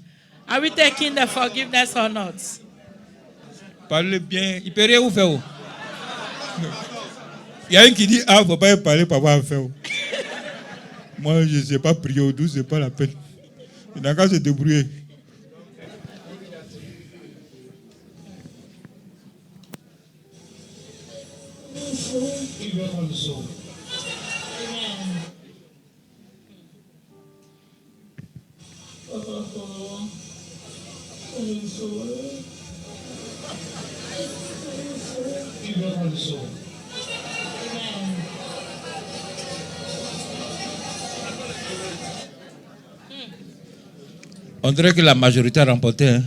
Are we taking the forgiveness or not? Parlez bien. Il peut rien vous faire. Il y a un qui dit, ah, il ne faut pas y parler, papa va faire. Moi, je ne sais pas prier au douce, ce n'est pas la peine. Il n'a qu'à se débrouiller. il veut qu'on le sauve. Papa, on le sauve. Il veut qu'on le sauve. On dirait que la majorité a remporté. Hein?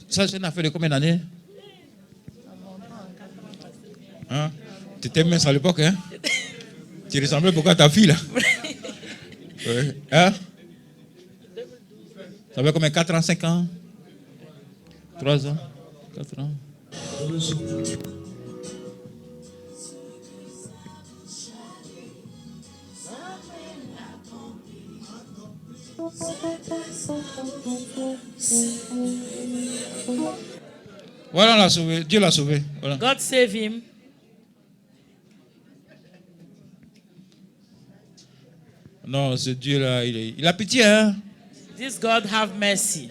Ça, c'est une affaire de combien d'années? Hein? Tu étais mince à l'époque, hein? Tu ressemblais beaucoup à ta fille, là. Ouais. Hein? Ça fait combien? 4 ans, 5 ans? 3 ans? 4 ans? Voilà, on l'a sauvé. Dieu l'a sauvé. Voilà. God save him. Non, ce Dieu-là, il a pitié, hein? This God have mercy.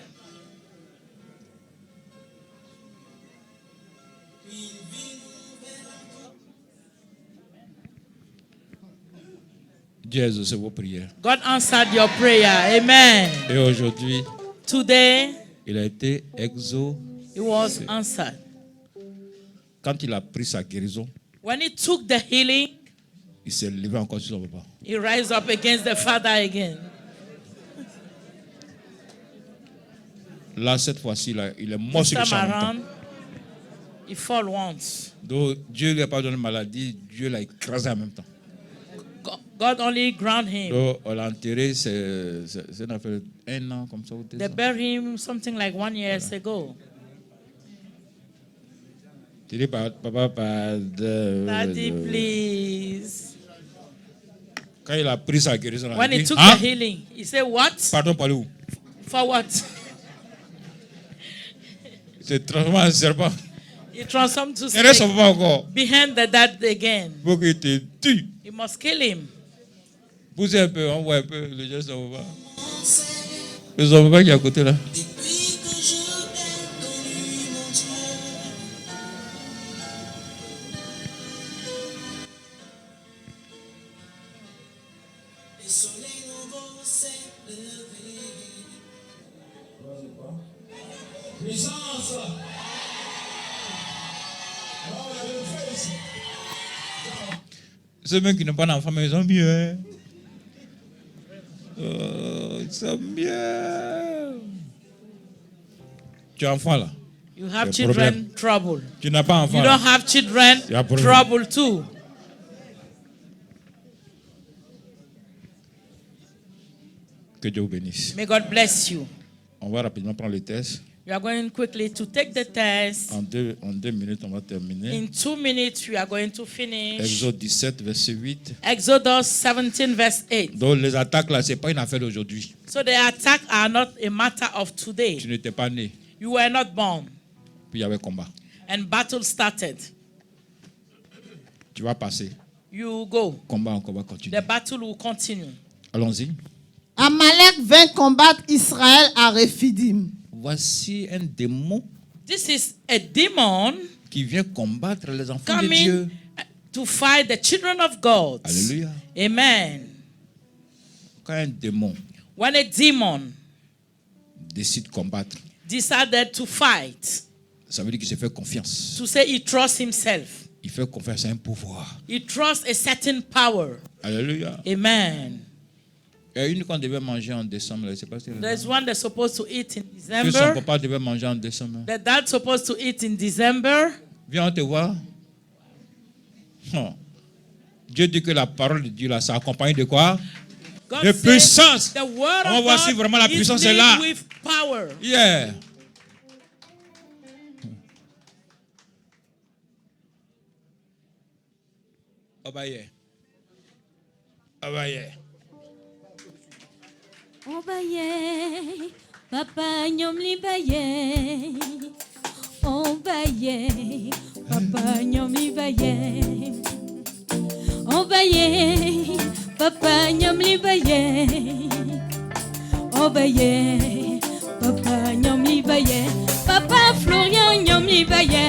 Dieu a exaucé vos prières. God answered your prayer. Amen. Et aujourd'hui, Today, il a été exaucé. it was answered. Quand il a pris sa guérison, When he took the healing, il s'est levé encore sur son papa. he rise up against the Father again. Là, cette fois-ci, là, il est mort This sur le time champ. en même temps. around, he fall once. Donc, Dieu ne lui a pas donné de maladie, Dieu l'a écrasé en même temps. God only ground him. Donc, on l'a enterré, ça fait 1 an comme ça. Ou 2 They ans. buried him something like 1 year ago. Tu dis, papa, pardon. Daddy, please. Quand il a pris sa guérison, il a When he dit, took hein? the healing, he said, what? Pardon, par où? For what? Il s'est transformé en serpent. He transformed to Il reste son snake papa encore. behind the dad again. Pour qu'il te tue. He must kill him. Poussez un peu, on voit un peu le geste de son papa. Le son papa qui est à côté là. Puissance. Ceux même qui n'ont pas d'enfant, mais ils sont mieux. Hein? Oh, ils sont bien. Tu as enfant là? You have Le children, trouble. Tu n'as pas enfant You là? don't have children, Il y a problème. trouble too. Que Dieu vous bénisse. May God bless you. On va rapidement prendre les tests. We are going quickly to take the test. En deux minutes, on va terminer. In 2 minutes, we are going to finish. Exode 17, verset 8. Exodus 17, verse 8. Donc les attaques là, ce n'est pas une affaire d'aujourd'hui. So the attack are not a matter of Tu today. n'étais pas né, You were not born, puis il y avait combat. and battle started. Tu vas passer. You go. Combat encore va continuer. The battle will continue. Allons-y. Amalek vint combattre Israël à Rephidim. Voici un démon This is a demon qui vient combattre les enfants de coming Dieu. to fight the children of God. Alléluia. Amen. Quand un démon When a demon décide de combattre, decided to fight, ça veut dire qu'il se fait confiance. to say he trusts himself, Il fait confiance à un pouvoir. he trusts a certain power. Alléluia. Amen. Il y a une qu'on devait manger en décembre. Je ne sais pas si elle est là. There's one they're supposed to eat in Que son December. papa devait manger en décembre. The dad's supposed to eat in December. Viens, on te voit. Dieu dit que la parole de Dieu là, ça accompagne de quoi? God De said puissance. the word On va of voir si God vraiment la is puissance est linked là. with power. Yeah. Obaye. Obaye. Obaye, papa nyom libaye. Obaye, papa nyom libaye. Obaye, papa nyom libaye. Obaye, papa nyom libaye. Papa Florian nyom libaye.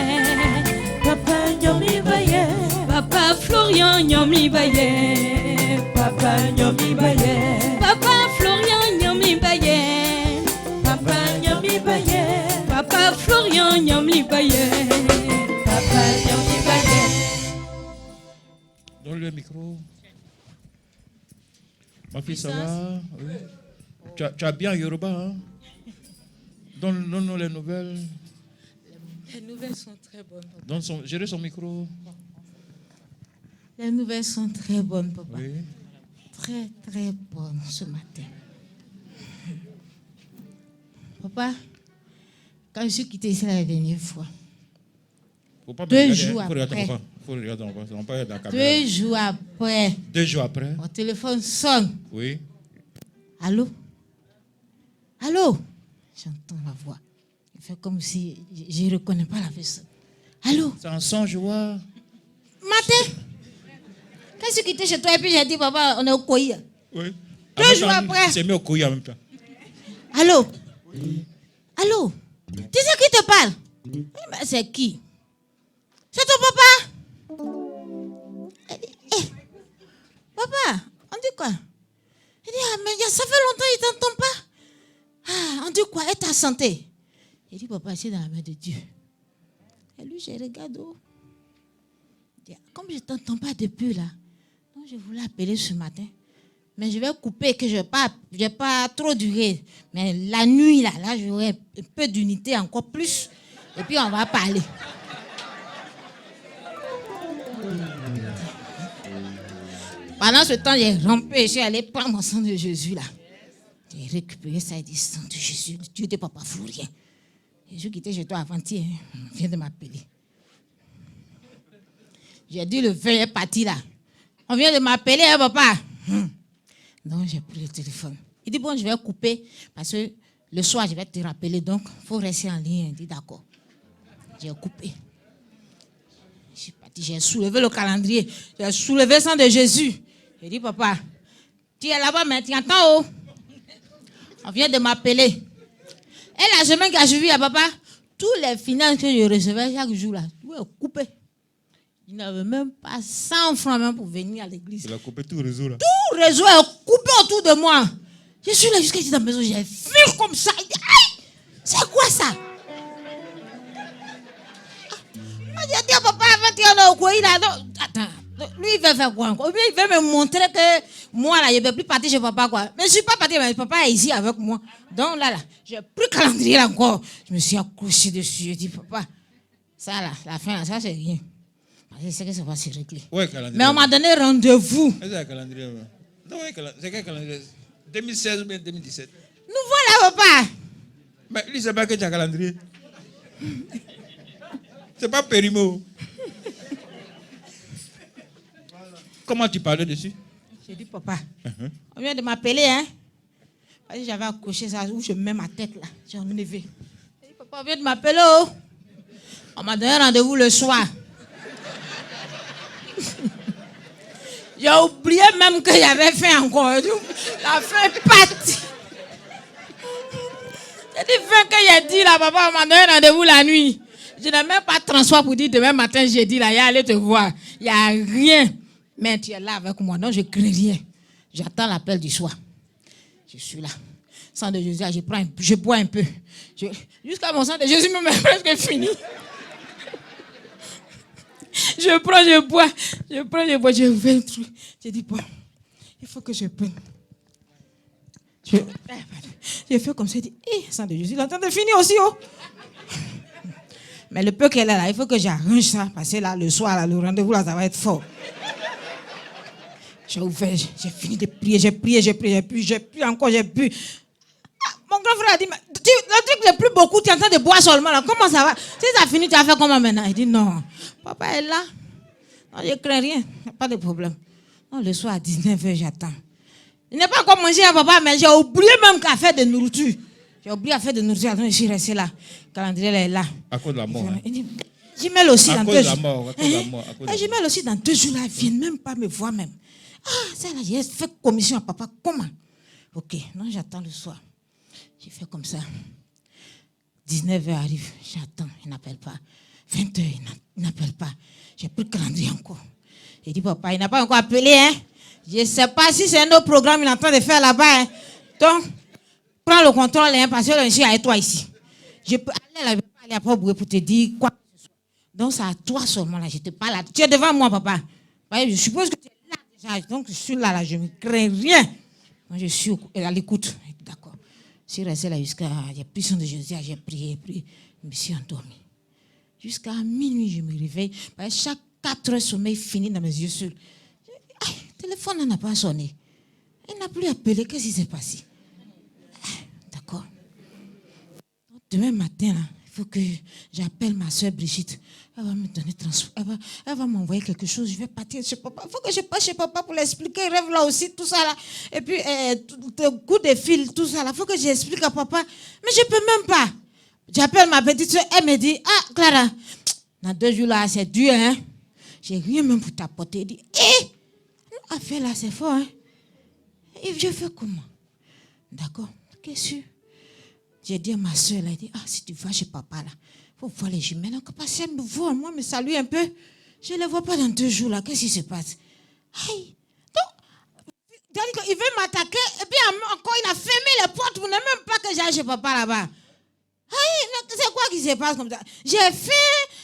Papa nyom libaye. Papa Florian nyom libaye. Papa nyom libaye. Papa Florian nyom libaye. Papa nyom libaye. Papa Florian nyom libaye. Papa nyom libaye. Donne le micro. Ma fille, ça va? Oui. Tu as bien Yoruba, hein? Donne-nous les nouvelles. Les nouvelles sont très bonnes. Gérez son micro. Les nouvelles sont très bonnes, papa. Oui. Très, très bonnes ce matin. Papa, quand je suis quitté ici la dernière fois, Faut pas me 2 regarder, jours hein. Faut regarder après. ton papa. Faut regarder ton papa. On peut être dans la caméra. 2 jours après, 2 jours après. mon téléphone sonne. Oui. Allô? Allô? J'entends la voix. Il fait comme si je ne reconnais pas la personne. Allô? C'est un son, je vois. Matin? Quand je suis quitté chez toi et puis j'ai dit, papa, on est au Koya. Oui. 2 jours après. Il s'est mis au couille en même temps. Allô? Allô? Tu sais qui te parle? Mais c'est qui? c'est ton papa? Elle dit, hé, papa, on dit quoi? Elle dit, ah, mais ça fait longtemps qu'il ne t'entend pas. Ah, on dit quoi? Et ta santé? Elle dit, papa, c'est dans la main de Dieu. Et lui, je regarde. Comme je ne t'entends pas depuis là, donc je voulais appeler ce matin. Mais je vais couper, que je vais pas trop durer. Mais la nuit, là j'aurai un peu d'unité, encore plus. Et puis, on va parler. Pendant ce temps, j'ai rampé, je suis allé prendre mon sang de Jésus, là. J'ai récupéré ça et dit, sang de Jésus, Dieu de papa Flourien. Jésus qui était chez toi avant-hier, vient de m'appeler. J'ai dit, le vin est parti, là. On vient de m'appeler, hein, papa. Donc, j'ai pris le téléphone. Il dit, bon, je vais couper parce que le soir, je vais te rappeler. Donc, il faut rester en ligne. Il dit, d'accord. J'ai coupé. Je suis parti, j'ai soulevé le calendrier. J'ai soulevé le sang de Jésus. J'ai dit, papa, tu es là-bas, mais tu entends, oh? On vient de m'appeler. Et la semaine que j'ai vu à papa, tous les finances que je recevais chaque jour, là, tout est coupé. Il n'avait même pas 100 francs même pour venir à l'église. Il a coupé tout le réseau là. Tout le réseau est coupé autour de moi. Je suis là jusqu'à dans la maison, j'ai vu comme ça. Il dit, aïe, c'est quoi ça? J'ai dit à papa, avant qu'il y en ait au coin, attends, lui il veut faire quoi encore? Il veut me montrer que moi là, je ne vais plus partir chez papa quoi. Mais je ne suis pas parti, mais papa est ici avec moi. Donc là, j'ai pris le calendrier là encore. Je me suis accroché dessus. Je dis, papa, ça là, la fin, ça c'est rien. Je sais que ça va se régler. Ouais, calendrier. Mais on m'a donné rendez-vous. C'est un calendrier. Non, c'est quel calendrier? 2016 ou bien 2017? Nous voilà, papa. Mais lui, c'est pas que tu as un calendrier. C'est pas Périmo. Comment tu parlais dessus? J'ai dit, papa, on vient de m'appeler, hein? Parce que j'avais accroché ça où je mets ma tête là. J'ai enlevé. J'ai dit, papa, on vient de m'appeler, oh. On m'a donné rendez-vous le soir. J'ai oublié même que j'avais fait encore. La fin est partie. J'ai dit, fin que j'ai dit là, papa, on m'a donné rendez-vous la nuit. Je n'ai même pas de transport pour dire demain matin, j'ai dit là, il y a aller te voir. Il n'y a rien. Mais tu es là avec moi, donc je ne crains rien. J'attends l'appel du soir. Je suis là. Sang de Jésus, je bois un peu. Jusqu'à mon sang de Jésus, même presque fini. Je prends, je bois, j'ai ouvert le truc. J'ai dit, bon, il faut que je prenne. J'ai fait comme ça, j'ai dit, sang de Jésus, il est en train de finir aussi, oh. Mais le peu qu'elle est là, il faut que j'arrange ça, parce que là, le soir, là, le rendez-vous, là, ça va être fort. J'ai ouvert, j'ai fini de prier, j'ai prié encore, j'ai bu. Mon grand frère a dit, le truc le plus beaucoup, tu es en train de boire seulement là. Comment ça va? Si ça finit, tu vas faire comment maintenant? Il dit non. Papa est là. Non, je ne crains rien. Pas de problème. Non, le soir à 19h, j'attends. Il n'est pas encore mangé, hein, papa, mais j'ai oublié même qu'à faire de nourriture. J'ai oublié à faire de nourriture. Donc, je suis resté là. Le calendrier là est là. À cause de la mort. Il dit, j'y mets aussi dans 2 jours. À cause de la mort. J'y mets aussi dans 2 jours là. Ils ne viennent même pas me voir même. Ah, ça là, j'ai fait commission à papa. Comment? Ok, non, j'attends le soir. J'ai fait comme ça. 19h arrive, j'attends, il n'appelle pas. 20h, il n'appelle pas. J'ai pris le calendrier encore. J'ai dit, papa, il n'a pas encore appelé, hein. Je ne sais pas si c'est un autre programme qu'il est en train de faire là-bas, hein. Donc, prends le contrôle, hein, parce que je suis avec toi ici. Je peux aller après pour te dire quoi que ce soit. Donc, c'est à toi seulement, là, je te parle là. Tu es devant moi, papa. Je suppose que tu es là déjà. Donc, je suis là, je ne crains rien. Donc, je suis à l'écoute. D'accord. Je suis resté là jusqu'à la puissance de Jésus, j'ai prié, je me suis endormi. Jusqu'à minuit, je me réveille. Chaque 4 heures, sommeil fini dans mes yeux sur. Le téléphone n'a pas sonné. Il n'a plus appelé. Qu'est-ce qui s'est passé? D'accord. Demain matin, là, il faut que j'appelle ma soeur Brigitte. Elle va me donner transport. Elle va m'envoyer quelque chose. Je vais partir chez papa. Il faut que je passe chez papa pour l'expliquer. Il rêve là aussi, tout ça là. Et puis, le coup de fil, tout ça là. Il faut que j'explique à papa. Mais je ne peux même pas. J'appelle ma petite soeur. Elle me dit, ah, Clara, dans 2 jours là, c'est dur, hein. J'ai rien même pour t'apporter. Elle dit, affaire là, c'est fort, hein. Et je fais comment? D'accord. Qu'est-ce que j'ai dit à ma soeur, elle a dit, ah, si tu vas chez papa là, faut voir les jumelles. Donc, passer me voit, moi, me salue un peu. Je ne les vois pas dans 2 jours, là. Qu'est-ce qui se passe? Aïe. Donc, il veut m'attaquer, et puis encore, il a fermé les portes pour ne même pas que j'aille chez papa là-bas. Aïe, c'est quoi qui se passe comme ça? J'ai faim,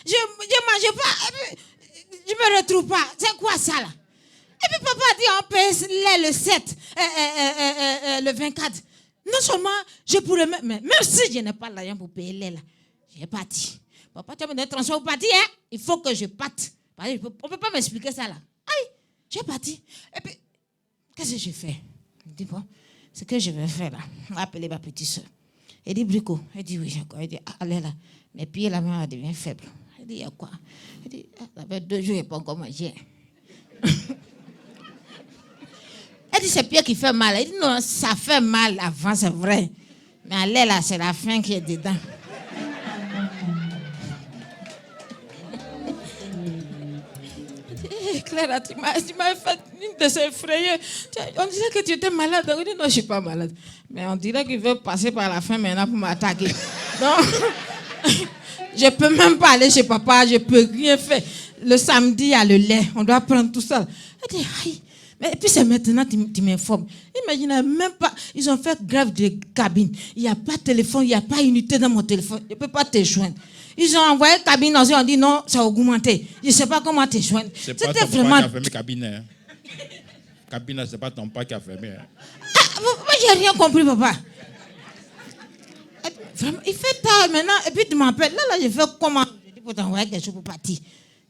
je ne mange pas, et puis je ne me retrouve pas. C'est quoi ça, là? Et puis papa dit, on paye le 7, le 24. Non seulement, je pourrais, même si je n'ai pas l'argent pour payer l'aile, là, j'ai parti. Papa, tu as besoin de transport pour partir, hein? Il faut que je parte. On ne peut pas m'expliquer ça, là. Aïe, j'ai parti. Et puis, qu'est-ce que je fais? Il dit, bon, ce que je vais faire, là, on va appeler ma petite soeur. Elle dit, Brico. Elle dit, oui, j'ai quoi? Elle dit, allez là, mes pieds, la main devient faible. Elle dit, il y a quoi? Elle dit, ça fait 2 jours, il n'y a pas encore mangé. Elle dit, c'est pied qui fait mal. Elle dit, non, ça fait mal avant, c'est vrai. Mais allez là, c'est la faim qui est dedans. Claire, tu m'as fait une de ces frayeurs. On disait que tu étais malade. On dit non, je ne suis pas malade. Mais on dirait qu'il veut passer par la fin maintenant pour m'attaquer. Donc, je ne peux même pas aller chez papa. Je ne peux rien faire. Le samedi, il y a le lait. On doit prendre tout ça. Elle dit, aïe. Mais puis c'est maintenant que tu m'informes. Imaginez même pas. Ils ont fait grève de cabine. Il n'y a pas de téléphone, il n'y a pas unité dans mon téléphone. Je ne peux pas te joindre. Ils ont envoyé cabine, ils ont dit non, ça a augmenté. Je ne sais pas comment te joindre. C'est pas ton papa qui a fermé cabine. Hein. Cabine, ce n'est pas ton papa qui a fermé. Hein. Ah, moi, j'ai rien compris, papa. Vraiment, il fait tard maintenant, et puis tu m'appelles. Là, je fais comment? Je dis pour t'envoyer quelque chose pour partir.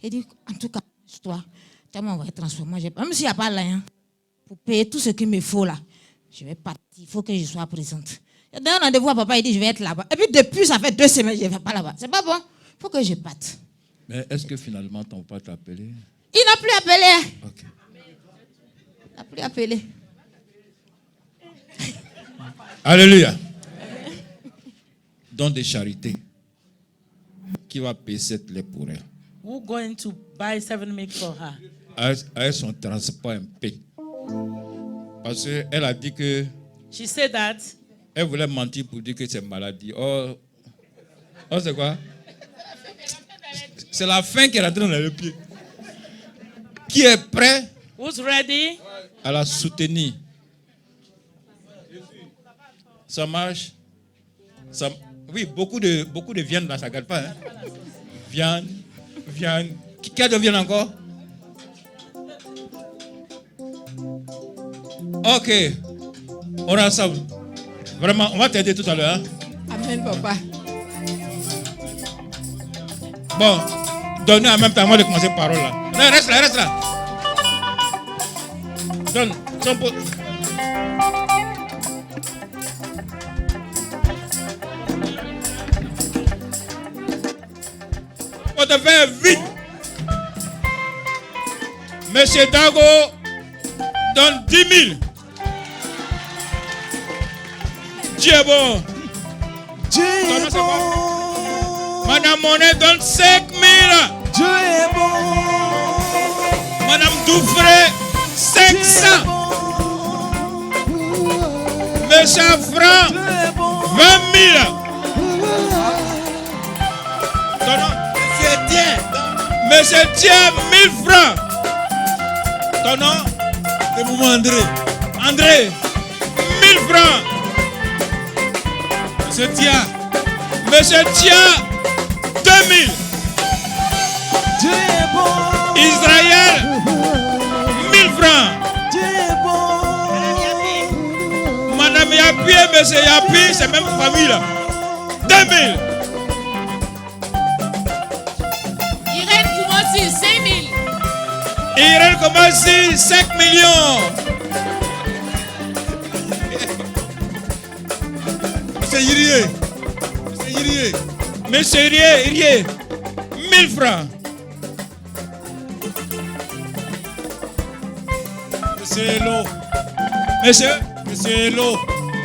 Il dit, en tout cas, toi, tu m'as envoyé transport. Moi, même s'il n'y a pas l'argent, pour payer tout ce qu'il me faut là, je vais partir. Il faut que je sois présente. J'ai donné un rendez-vous à papa, il dit je vais être là-bas. Et puis depuis, ça fait 2 semaines, je ne vais pas là-bas. C'est pas bon. Il faut que je parte. Mais est-ce que finalement ton papa t'a appelé? Il n'a plus appelé. Ok. Il n'a plus appelé. Alléluia. Don de charité. Qui va payer cette lait pour elle? Who's going to buy 7 milk for her? Avec son transport un peu. Parce qu'elle a dit que... She said that. Elle voulait mentir pour dire que c'est maladie. Oh c'est quoi? C'est la faim qui est rentrée dans le pied. Qui est prêt? Who's ready? À la soutenir. Ça marche? Ça, oui, beaucoup de viande là, ça ne garde pas. Hein? Viande. Qui a de viande encore? Ok. On est ensemble. Vraiment, on va t'aider tout à l'heure. Hein? Amen, papa. Bon, donnez en même temps, moi de commencer parole là. Non, reste là. Donne. On te fait vite. Monsieur Dago donne 10 000. Dieu est bon. Dieu est bon. Madame Monet donne 5 000. Dieu est bon. Madame Doufré, 500. Monsieur Franck, 20 000. Monsieur Tien, 1000 francs. Ton nom? C'est pour moi, André. André, 1000 francs. Monsieur Tia. Monsieur Tia, 2000. Dieu est bon. Israël, 1000 francs. Dieu est bon. Madame Yapi et Monsieur Yapi, c'est même famille là. 2000. Irène Koumassi, 5 000. Irène Koumassi, 5 millions. Monsieur Irie. Monsieur Irie, 1000 francs. Monsieur Elo. Monsieur Elo.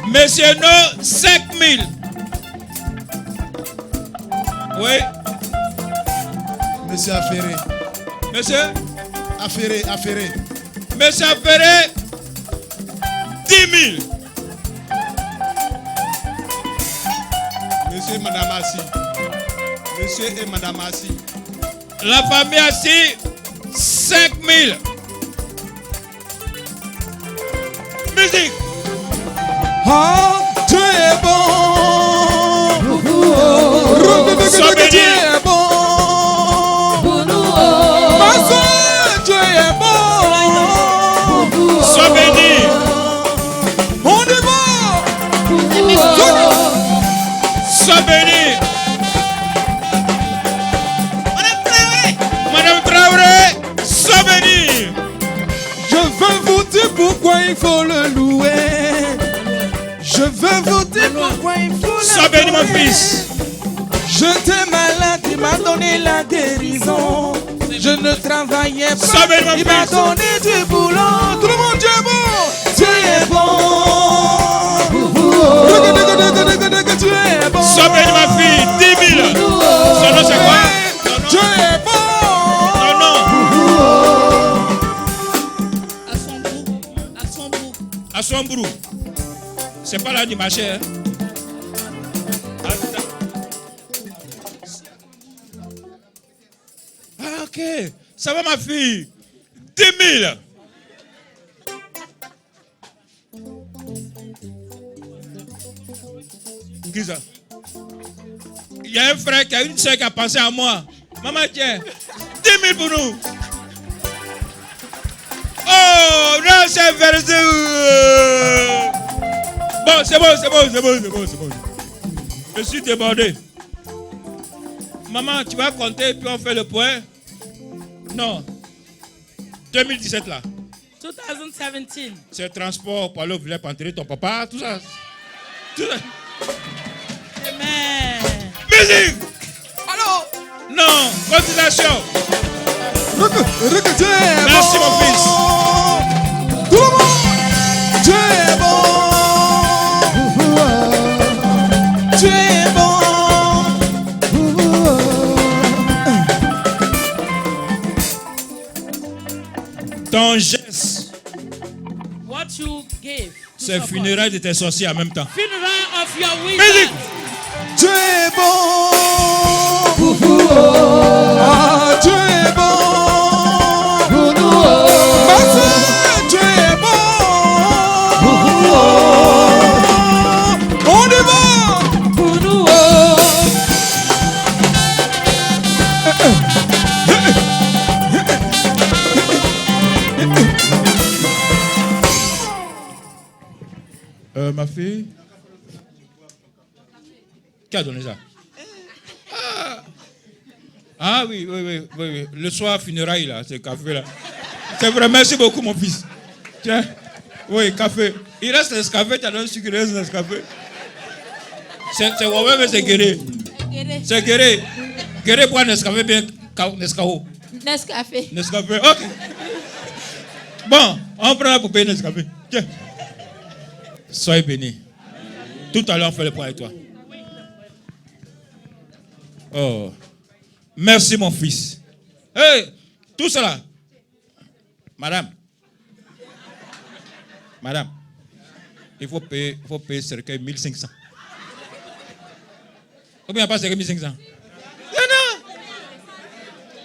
Monsieur No, 5 000. Oui. Monsieur Affairé. Monsieur Affairé. Monsieur Affairé, 10 000. Monsieur Madame Assi. Monsieur et Madame assis. La famille assis, 5000. Musique. Ah, Dieu est bon. Sois béni. Dieu est bon. Ma soeur, Dieu est bon. Sois béni. On est bon. Sois béni. Madame Traoré, sois béni. Je veux vous dire pourquoi il faut le louer. Je veux vous dire pourquoi il faut le Sois béni, mon fils. J'étais malade, il m'a donné la guérison. Je ne travaillais pas, Sois béni, mon il m'a fils. donné du boulot. Tout le monde, Dieu est bon. Dieu est bon. Dieu est bon. Sois béni, ma fille. 10 000. Son nom, c'est quoi? Dieu est bon. Non, non. À son brou. C'est pas là du marché. Hein? Ah, ok. Ça va, ma fille? 10 000. Qui ça? Il y a un frère qui a une soeur qui a pensé à moi. Maman, tiens, 10 000 pour nous. Oh, là, c'est versé. Bon, c'est bon. Je suis débordé. Maman, tu vas compter puis on fait le point? Non. 2017 là. 2017. C'est transport pour aller au village pour enterrer ton papa, tout ça. Amen. Musique! Allô? Non, cotisation. Merci mon fils. Tout le monde. Dieu est bon. Dieu est bon. Ton geste, What you gave. to c'est support. funérailles de tes sorciers en même temps. Funeral of your Musique! wizard. Dieu est bon. Ah, Dieu est bon. Ma soeur, Dieu est bon. On y va. Ma fille? Qui a donné ça? Ah oui. Le soir, funérailles là, c'est café là. C'est vrai, merci beaucoup mon fils. Tiens, oui, café. Il reste l'escafé, tu as donné sucre, il reste l'escafé. C'est Huawei, mais c'est Guéré. C'est Guéré. Guéré boit Nescafé bien, Nescao. Nescafé. Nescafé, ok. Bon, on prend pour payer Nescafé. Tiens. Soyez bénis. Tout à l'heure, on fait le point avec toi. Oh. Merci, mon fils. Hey, tout cela. Madame, il faut payer cercueil 1500. Combien pas cercueil 1500? Non.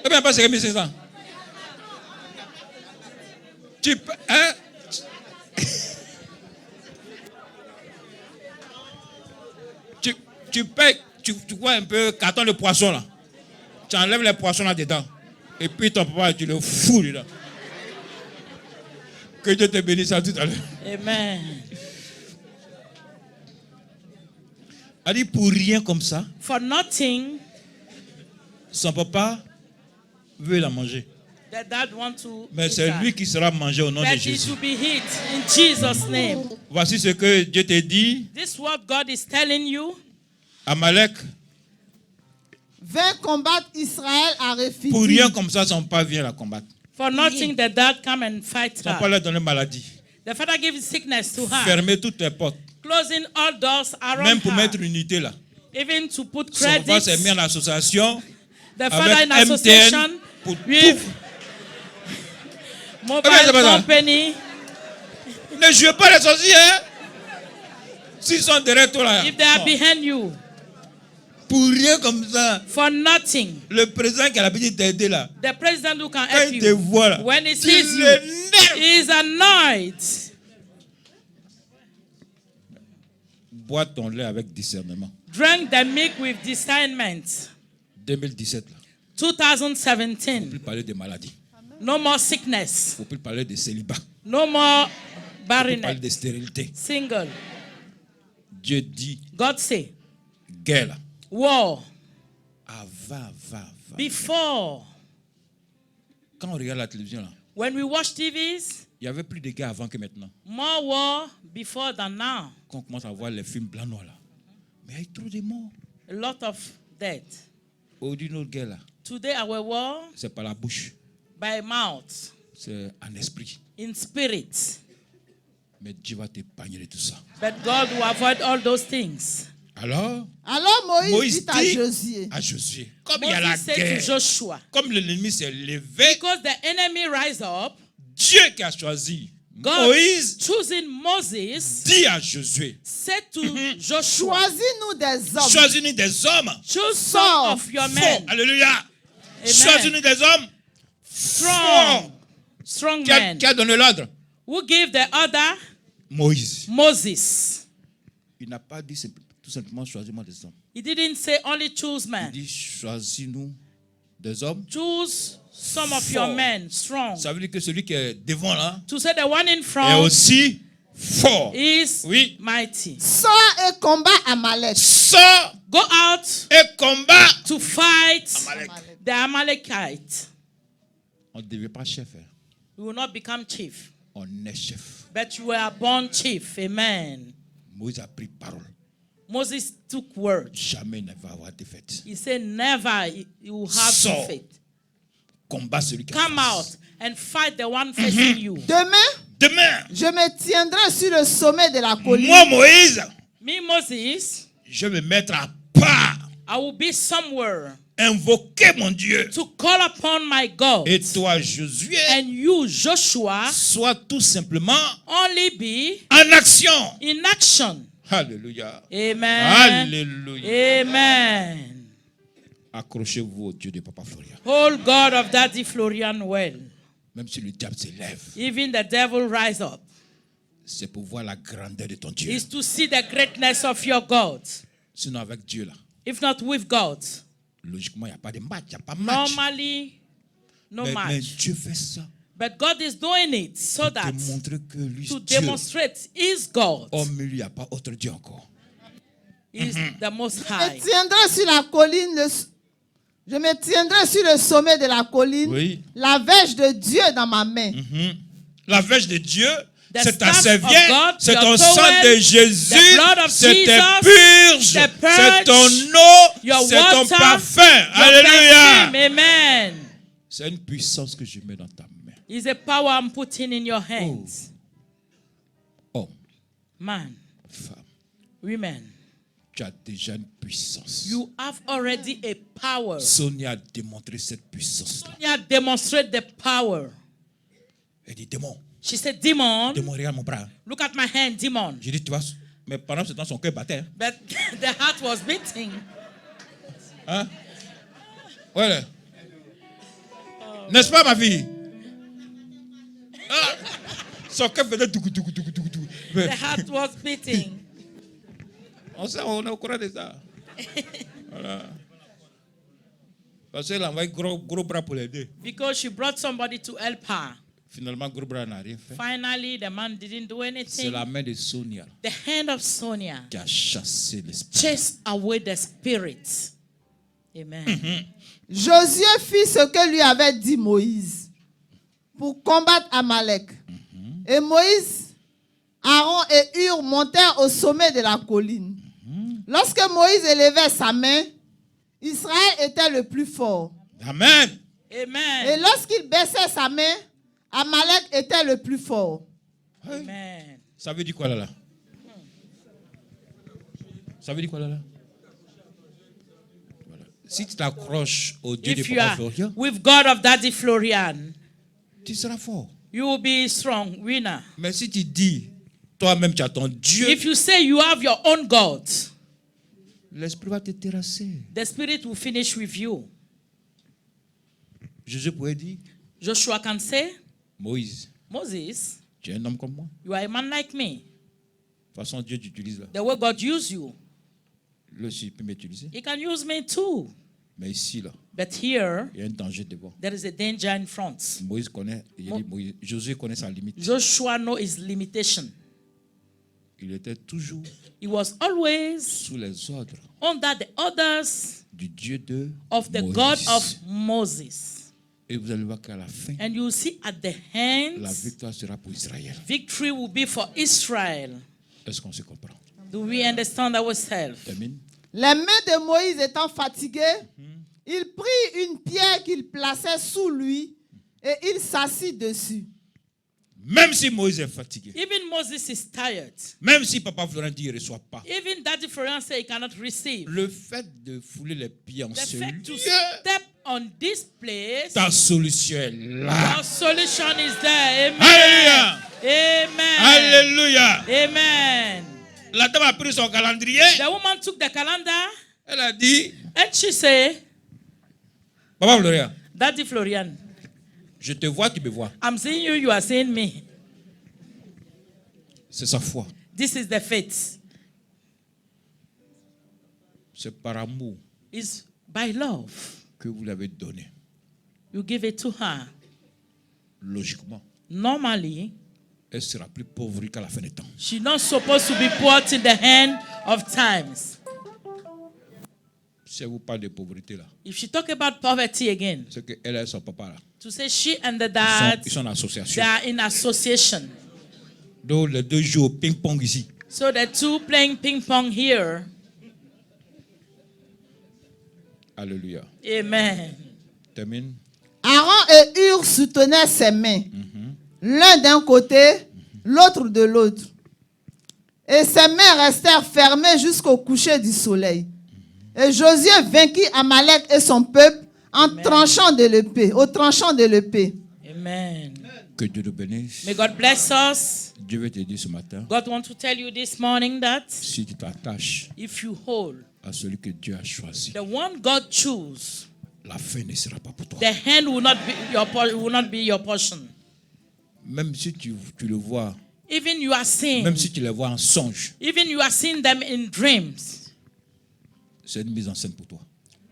Combien pas cercueil 1500? Tu peux, hein? Tu payes, tu vois un peu carton de poisson là. Tu enlèves les poissons là-dedans. Et puis ton papa, tu le fous dedans. Que Dieu te bénisse à tout à l'heure. Amen. Elle dit pour rien comme ça, For nothing, son papa veut la manger. that dad want to. Mais eat c'est her. lui qui sera mangé au nom de That it Jésus. will be hit in Jesus' name. Voici ce que Dieu te dit. This is what God is telling you. Amalek, Vint combattre Israël à Rephidim. pour rien comme ça, son papa vient la combattre. For nothing, the dad come and fight Son papa her. lui a donné maladie. The father gave sickness to her, Fermez toutes les portes. closing all doors around Même pour her, mettre une unité là. even to put Son papa s'est mis credits. en association The father avec in association MTN pour with tout. mobile c'est pas ça. company. Ne jouez pas les sorciers, hein? S'ils sont derrière toi là. If they are non. behind you, Pour rien comme ça. For nothing. Le président qui a l'habitude d'aider là. The president who can Quand help il te you. voit là. When he tu sees you, l'énerves. he is annoyed. Bois ton lait avec discernement. Drink the milk with discernment. 2017 là. 2017. Plus parler de maladies. No more sickness. Faut plus parler de célibat. No more Faut plus parler barrenness. de stérilité. Single. Dieu dit God say, guerre là. war. Va. Before, Quand on regarde la télévision là, when we watch TVs, il y avait plus de guerre avant que maintenant. more war before than now. Quand on commence à voir les films blancs noirs là. Mais il y a trop de morts. A lot of death. Aujourd'hui notre guerre là, Today our war c'est par la bouche, by mouth, c'est en esprit. in spirit. Mais Dieu va t'épargner de tout ça. But God will avoid all those things. Alors Moïse dit à Josué, à Josué, comme il y a la Moses said to guerre, Joshua, comme l'ennemi s'est levé, because the enemy rise up, Dieu qui a choisi God Moïse choosing Moses dit à Josué, said to Joshua, choisis-nous des hommes. choisis-nous des hommes choose some of your forts. men, Alléluia. Amen. Choisis-nous des hommes strong, strong qui a, men. qui a donné l'ordre? Who gave the order? Moïse. Moses. Il n'a pas dit tout simplement choisis-moi des hommes. He didn't say only choose Il men. dit choisis-nous des hommes. Choose some of your Fort. men, strong. Ça veut dire que celui qui est devant là To say the one in est front aussi fort. is Oui. mighty. Sors et combat Amalek. Sors Go out et combat. to fight Amalek. the Amalekites. On ne devient pas chef. Hein. You will not become chief, On est chef. but you were born chief. Amen. Moïse a pris parole. Moses took word. Jamais il ne va avoir défaite. He said, never you will have Sors. defeat. Combat celui qui Come est out and fight the one facing you. Demain, Demain, je me tiendrai sur le sommet de la colline. moi Moïse, Me, Moses, je vais me mettre à part, I will be somewhere invoquer mon Dieu. to call upon my God. Et toi, Josué, And you, Joshua, sois tout simplement only be en action. in action. Alléluia. Amen. Alléluia. Amen. Accrochez-vous au Dieu de Papa Florian. Whole God of Daddy Florian well. Même si le diable s'élève, Even the devil rise up. c'est pour voir la grandeur de ton Dieu. Is to see the greatness of your God. Sinon, avec Dieu, là, If not with God, logiquement, il n'y a pas de match. Il n'y a pas de match. normally, no mais match. Dieu fait ça But God is doing it so pour that te montrer que lui, to Dieu, demonstrate His God homme, il n'y a pas autre Dieu encore. is the Most Je High. me tiendrai sur la colline. Je me tiendrai sur le sommet de la colline. Oui. La verge de Dieu dans ma main. La verge de Dieu, The c'est ta staff of serviette, God, c'est your ton towel, sang de Jésus, the blood of c'est tes Jesus, purges, the purge, c'est ton eau, your c'est ton water, parfum. Your Alléluia. perfume, amen. C'est une puissance que je mets dans ta main. Is a power I'm putting in your hands. Homme, Man, femme, women, tu as déjà une puissance. you have already a power. Sonia a démontré cette puissance-là. Sonia demonstrate the power. Elle dit, démon, She said, demon, démon, regarde mon bras. look at my hand, demon. J'ai dit, tu vois, mais pendant ce temps, son cœur battait. But the heart was beating. Hein? Ouais. N'est-ce pas, ma fille? Ah, son cœur faisait tout. The heart was beating. On est au courant de ça. Voilà. Parce qu'elle a envoyé gros bras pour l'aider. Because she brought somebody to help her. Finalement, gros bras n'a rien fait. Finally, the man didn't do C'est anything. la main de Sonia The hand of Sonia qui a chassé l'esprit. chased away the spirit. Amen. Josué fit ce que lui avait dit Moïse pour combattre Amalek. Et Moïse, Aaron et Hur montèrent au sommet de la colline. Lorsque Moïse élevait sa main, Israël était le plus fort. Amen. Et Amen. lorsqu'il baissait sa main, Amalek était le plus fort. Amen. Ça veut dire quoi là? Ça veut dire quoi là? Voilà. Si tu t'accroches au Dieu de If you Papa are Florian, with God of Daddy Florian, tu seras fort. you will be strong, winner. Mais si tu dis, toi-même tu as ton Dieu, If you say you have your own God, L'esprit va te terrasser. The Spirit will finish with you. Jésus pourrait dire, Joshua can say, Moïse, Moses, tu es un homme comme moi. you are a man like me. De toute façon, Dieu t'utilise là. The way God used you, Lui aussi, il peut m'utiliser. He can use me too. Mais ici, là, But here, il y a un danger devant. there is a danger in front. Moïse connaît, Josué connaît sa limite. Joshua knows his limitation. Il était toujours He was always sous les ordres under the orders du Dieu de of the Moïse. God of Moses. Et vous allez voir qu'à la fin, And you see at the la end, victoire sera pour Israël. victory will be for Israel. Est-ce qu'on se comprend? Do we understand ourselves? Termine. Les mains de Moïse étant fatiguées, il prit une pierre qu'il plaçait sous lui et il s'assit dessus. Même si Moïse est fatigué, Even Moses is tired. même si Papa Florent dit qu'il ne reçoit pas, Even Daddy Florian said he cannot receive. le fait de fouler les pieds en The fact celui, to step on this place, ta solution est là. our solution is there. Amen. Alléluia. Amen. Alléluia. Amen. La dame a pris son calendrier. The woman took the calendar Elle a dit, and she said, Papa Florent, Daddy Florian, je te vois, tu me vois. I'm seeing you, you are seeing me. C'est sa foi. This is the faith. C'est par amour It's by love. que vous l'avez donné. You give it to her. Logiquement, Normally, elle sera plus pauvre qu'à la fin des temps. she's not supposed to be put in the hand of times. Si elle vous parle de pauvreté là, If she talk about poverty again, c'est qu'elle et son papa là, to say she and the ils dad, sont en they association. are in association. Donc les deux jouent au ping-pong ici. So the two playing ping pong here. Alléluia. Amen. Termine. Aaron et Hur soutenaient ses mains, l'un d'un côté, l'autre de l'autre. Et ses mains restèrent fermées jusqu'au coucher du soleil. Et Josué vainquit Amalek et son peuple en tranchant de l'épée, au tranchant de l'épée. Amen. Que Dieu te bénisse. May God bless us. Dieu veut te dire ce matin, God wants to tell you this morning that si tu t'attaches if you hold à celui que Dieu a choisi, the one God choose, la fin ne sera pas pour toi. the hand will not be your portion. Même si tu le vois, Even you are seeing, même si tu le vois en songe, even you are seeing them in dreams. c'est une mise en scène pour toi.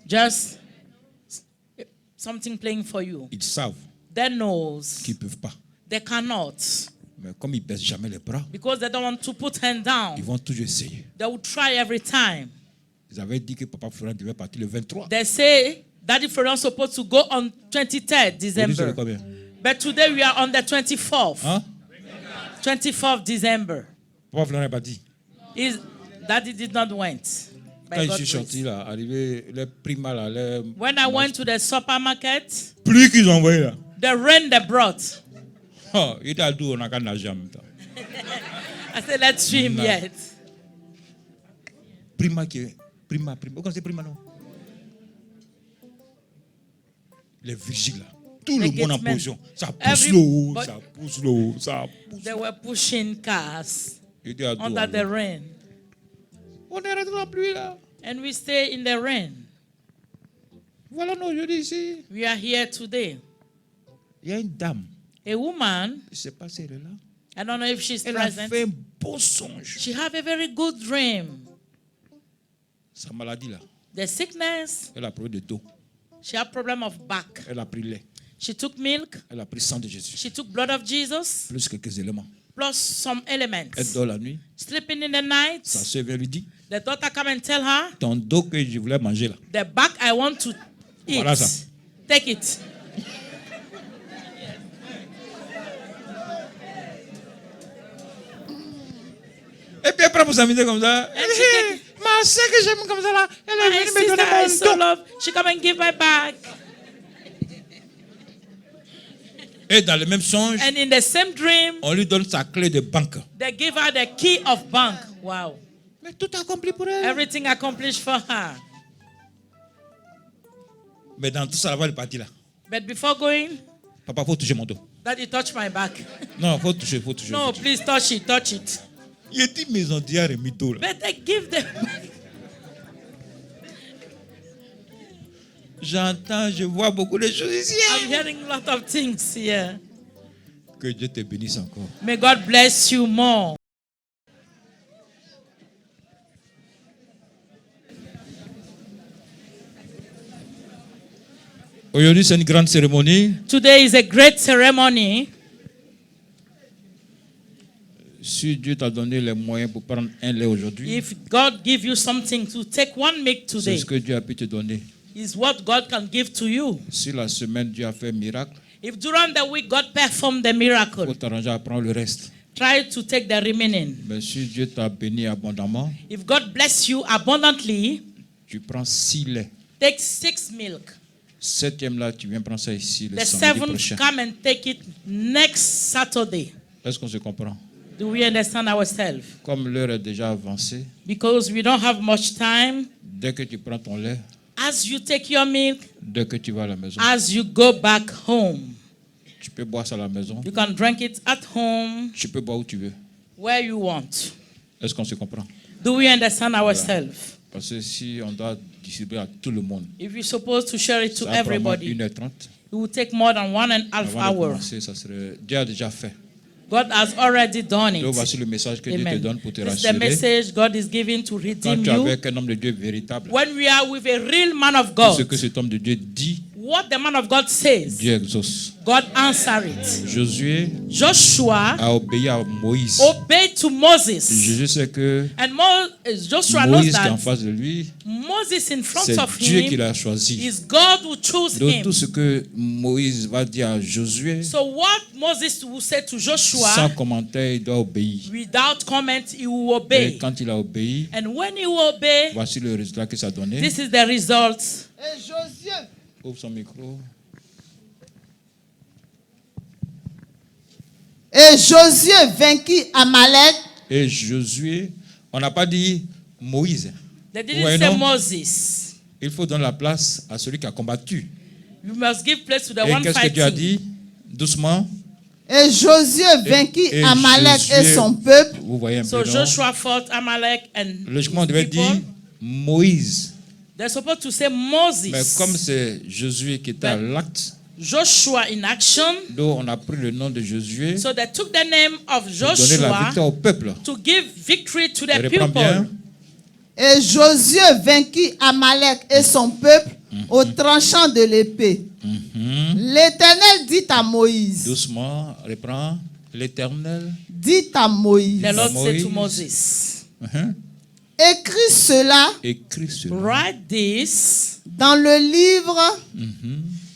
Just something playing for you. Ils savent They knows qu'ils ne peuvent pas. they cannot Mais comme ils ne baissent jamais les bras, because they don't want to put hand down. ils vont toujours essayer. They will try every time. Ils avaient dit que Papa Florent devait partir le 23. They say Daddy Florian supposed to go on 23rd Aujourd'hui, c'est le December. combien? But today we are on the 24th. Hein? 24th December. Papa Florent est parti. Daddy did not went. Quand By je God's suis sorti, grace. là, arrivé, les primas, là, les... When I went to the supermarket, Plus qu'ils ont envoyé là. the rain they brought. Oh, il était à dos, on n'a qu'à nager en même temps. I said, let's swim No. yet. Prima qui est... Prima. Vous connaissez Prima, non? Les vigiles, là. Tout le The monde en gatemen. position. Ça pousse Every- l'eau, but- ça pousse l'eau, ça pousse. They were pushing cars Il était à dos. under the rain. On est resté dans la pluie, là. And we stay in the rain. Voilà nos jeudis ici. We are here today. Il y a une dame. A woman, Je ne sais pas si elle est là. I don't know if she's Elle a present. fait un beau songe. She have a very good dream. Sa maladie, là. The sickness, Elle a pris de dos. she had problem of back. Elle a pris lait. She took milk. Elle a pris sang de Jésus. She took blood of Jesus Plus quelques éléments. plus some Elle elements. dort la nuit. Sleeping in the night. Sa soeur vient lui dire, The daughter come and tell her, ton dos que je voulais manger là. the back I want to eat. Voilà ça. Take it. Et puis après, pour s'amuser comme ça, And she take it. ma soeur que j'aime comme ça là, elle est My venue me sister donner I mon so dos. love. She come and give my back. Et dans le même songe, And in the same dream, on lui donne sa clé de banque. they give her the key of bank. Wow. Mais tout accompli pour elle. Everything accomplished for her. Mais dans tout ça, elle va partir là. But before going, Papa, faut toucher mon dos. Daddy touch my back. Non, faut toucher, faut toucher. No, faut toucher. please touch it, touch it. Il dit maison d'hier et mytho là. But they give them. J'entends, je vois beaucoup de choses ici. I'm hearing a lot of things here. Que Dieu te bénisse encore. May God bless you more. Aujourd'hui, c'est une grande cérémonie. Today is a great ceremony. Si Dieu t'a donné les moyens pour prendre un lait aujourd'hui, If God give you something to take one milk c'est today, ce que Dieu a pu te donner. is what God can give to you. Si la semaine Dieu a fait un miracle, If during the week God performed the il miracle, faut t'arranger à prendre le reste. try to take the remaining. Mais si Dieu t'a béni abondamment, If God bless you abundantly, tu prends 6 laits. take 6 milk. Septième là, tu viens prendre ça ici le The samedi seventh, prochain. come and take it next Saturday. Est-ce qu'on se comprend? Do we understand ourselves? Comme l'heure est déjà avancée, Because we don't have much time. dès que tu prends ton lait, As you take your milk, dès que tu vas à la maison, as you go back home, tu peux boire ça à la maison, you can drink it at home, tu peux boire où tu veux. where you want. Est-ce qu'on se comprend? Do we understand ourselves? Parce que si on doit distribuer à tout le monde, If you're supposed to share it to ça prend everybody, 1h30. it will take more than 1.5 Avant de hours. commencer, ça serait... Dieu a déjà fait. God has already done Donc it. voici le message que Dieu te Amen. donne pour te This is the rassurer. message God is giving to Quand redeem tu es you. avec un homme de Dieu véritable, When we are with a real man of ce God, que cet homme de Dieu dit, what the man of God says, Dieu exauce. God answer it. Josué Joshua a obéi à Moïse. obeyed to Moses. Jésus sait que And Joshua knows Moïse qui est en that face de lui, Moses in front c'est of Dieu qui him l'a choisi. is God who chose Donc him. tout ce que Moïse va dire à Josué, So what Moses will say to sans Joshua, commentaire, il doit obéir. without comment, he will Et obey. quand il a obéi, And when he will obey, voici le résultat que ça a donné. this is the result. Et Josué, Ouvre son micro. et Josué vainquit Amalek Et Josué, on n'a pas dit Moïse. They didn't Ouais, say non? Moses. Il faut donner la place à celui qui a combattu. You must give place to the Et one qu'est-ce que Dieu a fighting. dit? Doucement. et Josué vainquit et Amalek et Josué- son peuple. Vous voyez un So peu, non? Joshua fought Amalek and Logiquement, on his devait people. dire Moïse. They're supposed to say Mais Moses. comme c'est Josué qui était à But- l'acte, Joshua in action. donc on a pris le nom de Josué So they took the name of pour donner la Joshua victoire au peuple. to give victory to Je the reprends bien. people. Et Josué vainquit Amalek et son peuple au tranchant de l'épée. L'Éternel dit à Moïse, Doucement, reprends. L'Éternel. dit à Moïse, The Lord said to Moïse. Moses, écris cela Écris cela. write this dans le livre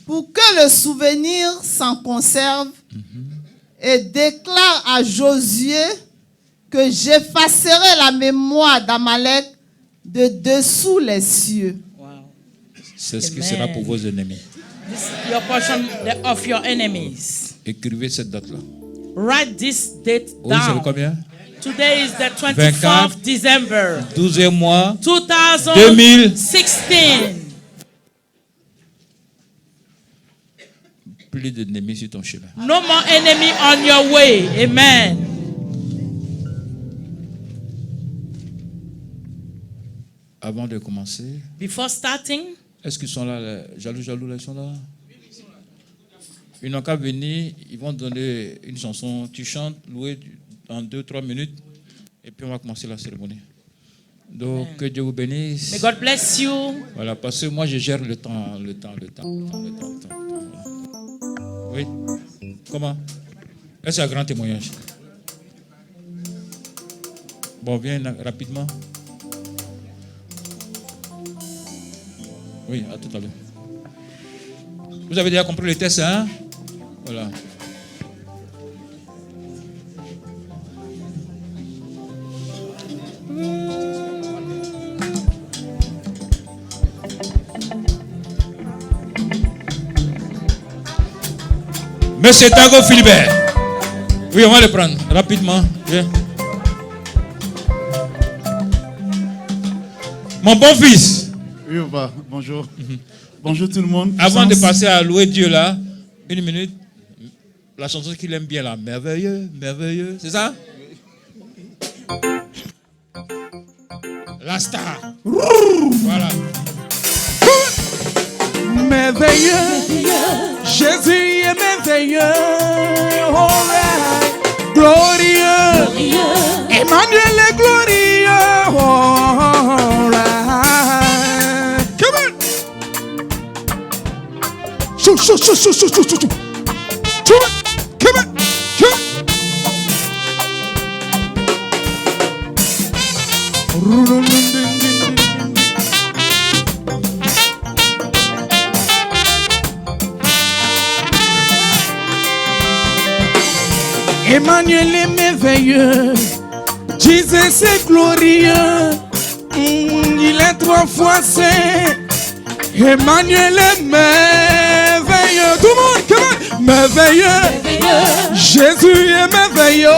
pour que le souvenir s'en conserve et déclare à Josué que j'effacerai la mémoire d'Amalek de dessous les cieux. wow. C'est ce qui Amen. sera pour vos ennemis. This is your portion of your enemies. Écrivez cette date-là. Write this date Oui, c'est le down. combien? Today is the 24th 24. December 12e mois. 2016. Plus d'ennemis sur ton chemin. No more enemy on your way. Amen. Avant de commencer, Before starting, est-ce qu'ils sont là, les jaloux, là, ils sont là? Ils n'ont qu'à venir, ils vont donner une chanson, tu chantes, louer en 2-3 minutes, et puis on va commencer la cérémonie. Donc, que Dieu vous bénisse. may God bless you. Voilà, parce que moi, je gère le temps. Voilà. Oui. Comment? Est-ce qu'il y a un grand témoignage? Bon, viens rapidement. Oui, à tout à l'heure. Vous avez déjà compris le test, hein? Voilà. Monsieur Tago Philibert. Oui, on va le prendre rapidement. Viens. Mon bon fils. Oui, bonjour. Bonjour tout le monde. Avant de passer à louer Dieu là, une minute. La chanson qu'il aime bien là, merveilleux, merveilleux, c'est ça? La star. Voilà. merveilleux. Jésus est merveilleux. Alright. Glorieux. Emmanuel est glorieux. Alright. Come on. Chou, chou, chou, chou, chou, chou, chou. Come on. Come on. Emmanuel est merveilleux, Jésus c'est glorieux, il est 3 fois saint. Emmanuel est merveilleux, tout le monde, come on. Merveilleux, Jésus est merveilleux,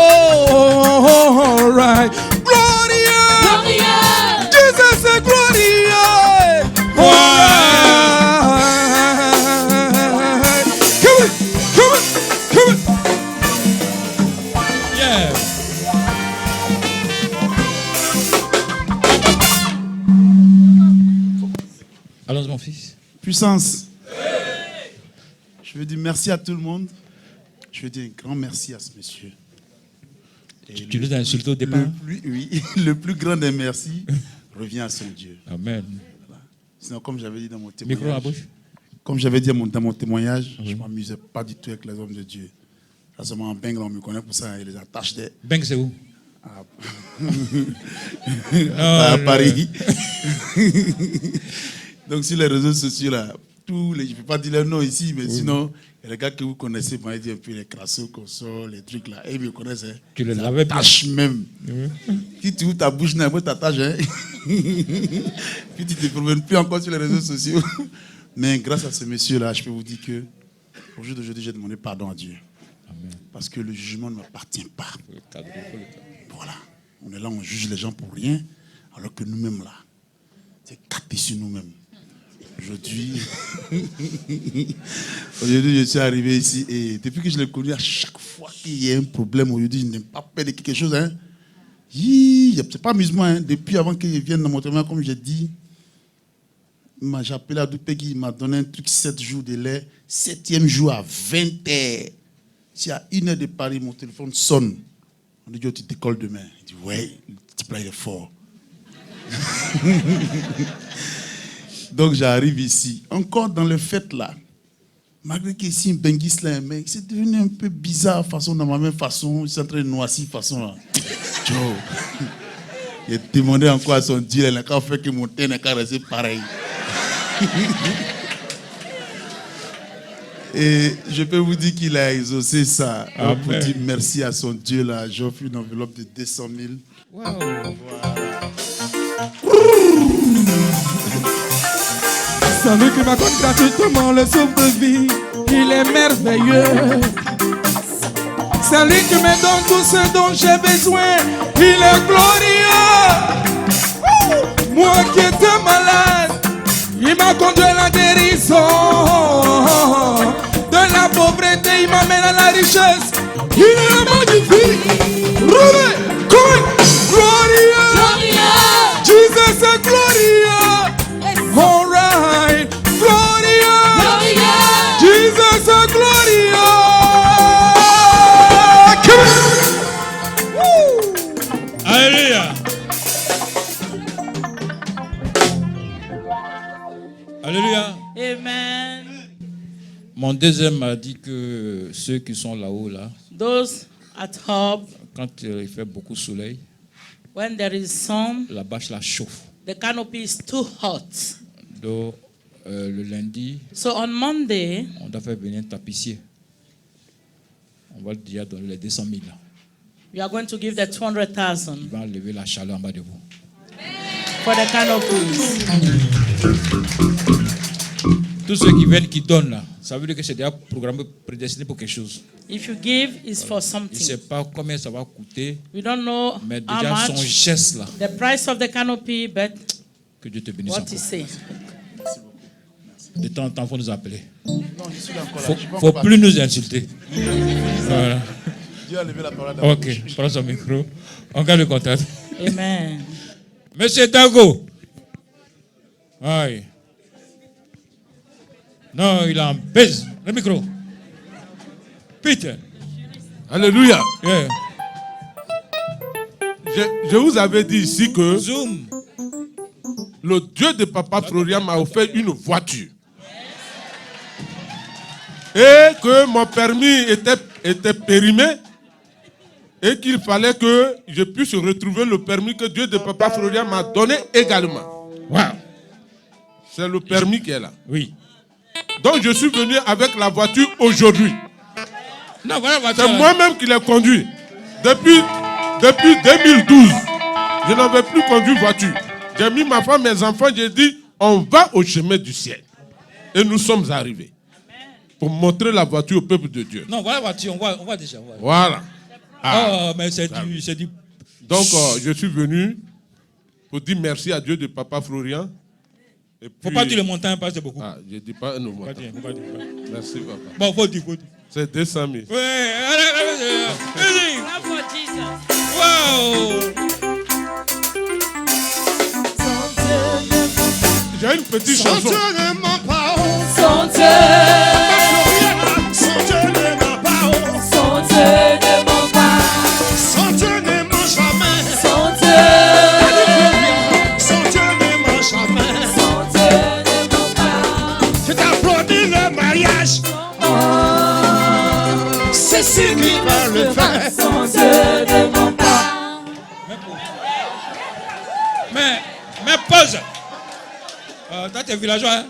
alright. Glorieux, Jésus c'est glorieux, alright. Come on, come on, come on. Allons, mon fils. Puissance. Je veux dire merci à tout le monde. Je veux dire un grand merci à ce monsieur. Et Tu nous as insulté au départ. Le plus grand des merci revient à son Dieu. Amen. Voilà. Sinon, comme j'avais dit dans mon Micro à la témoignage, bouche. comme j'avais dit dans mon témoignage, je ne m'amusais pas du tout avec les hommes de Dieu. Là, seulement en Beng, on me connaît pour ça, et les attaches des... Beng, c'est où? À Paris. Donc sur les réseaux sociaux, là, je ne peux pas dire leur nom ici, mais sinon, il y a les gars que vous connaissez, moi, dit un peu les crassos, consoles, les trucs là, et ils me connaissent. Hein. Tu les avais bien. Même. Si tu ouvres ta bouche, tu t'attaches. Hein. Puis tu ne te promènes plus encore sur les réseaux sociaux. Mais grâce à ce monsieur-là, je peux vous dire que au jour d'aujourd'hui, j'ai demandé pardon à Dieu. Amen. Parce que le jugement ne m'appartient pas. Voilà. On est là, on juge les gens pour rien, alors que nous-mêmes là, c'est capé sur nous-mêmes. Aujourd'hui, je suis arrivé ici et depuis que je l'ai connu, à chaque fois qu'il y a un problème, aujourd'hui, je n'aime pas perdre quelque chose. Hein. C'est pas amusement. Hein. Depuis avant qu'il vienne dans mon témoignage, comme j'ai dit, j'ai appelé à Doupegui, il m'a donné un truc 7 jours de lait. 7e jour à 20h. Si à 1h de Paris, mon téléphone sonne. On dit, tu décolles demain. Il dit, ouais, le petit plat il est fort. Donc j'arrive ici. Encore dans le fait là, malgré qu'ici, Bengis là, mec, c'est devenu un peu bizarre, façon, dans ma même façon, je suis en train de noisir, façon là. Il a demandé encore à son Dieu, il n'a qu'à faire que mon thé n'a qu'à rester pareil. Et je peux vous dire qu'il a exaucé ça. Alors pour dire merci à son Dieu là, j'offre une enveloppe de 200 000. Wow. C'est lui qui m'accorde gratuitement le souffle de vie. Il est merveilleux. C'est lui qui me donne tout ce dont j'ai besoin. Il est glorieux. Moi qui étais malade, il m'a conduit à la guérison. De la pauvreté, il m'amène à la richesse. Il est magnifique. Roulez, glorieux. Jesus est glorieux. All right, glorieux. Jesus est glorieux. Alléluia. Alléluia. Amen. Mon deuxième m'a dit que ceux qui sont là-haut, là, Those at home, quand il fait beaucoup de soleil, when there is sun, la bâche la chauffe. the canopy is too hot. Donc, le lundi, So on Monday, on doit faire venir un tapissier. On va déjà donner les 200 000. we are going to give the 200,000 Il va enlever la chaleur en bas de vous. for the canopies. Tous ceux qui viennent, qui donnent là, ça veut dire que c'est déjà programmé, prédestiné pour quelque chose. If you give, it's for Il ne something. sait pas combien ça va coûter, We don't know mais how déjà son much, geste là, the price of the canopy, but que Dieu te bénisse what he encore. say. De temps en temps, il faut nous appeler. Non, je suis là encore là. Il ne faut plus nous insulter. Voilà. Dieu a levé la parole dans Ok, prends son micro. On garde le contact. Amen. Monsieur Dago. Aïe. Non, il en baise. Le micro. Peter. Alléluia. Yeah. Je vous avais dit ici que Zoom. le Dieu de Papa Florian m'a offert une voiture. Et que mon permis était périmé. Et qu'il fallait que je puisse retrouver le permis que Dieu de Papa Florian m'a donné également. Wow. C'est le permis qui est là. Oui. Donc je suis venu avec la voiture aujourd'hui. Non, voilà la voiture. C'est moi-même qui l'ai conduit. Depuis 2012, je n'avais plus conduit voiture. J'ai mis ma femme, mes enfants, j'ai dit, on va au chemin du ciel. Et nous sommes arrivés. Pour montrer la voiture au peuple de Dieu. Non, voilà la voiture, on voit déjà. Voilà. Ah. Oh, mais c'est du... Donc, je suis venu pour dire merci à Dieu de Papa Florian. Il ne faut pas dire le montant, parce que c'est beaucoup. Ah, je ne dis pas un montant. Faut pas dire. Merci, Papa. Bon, faut dire. C'est 200 000. Oui, allez. Wow. J'ai une petite chanson. C'est ce qui va le faire. Sans Dieu ne ment pas. Mais pause. Toi, tu es villageois, hein?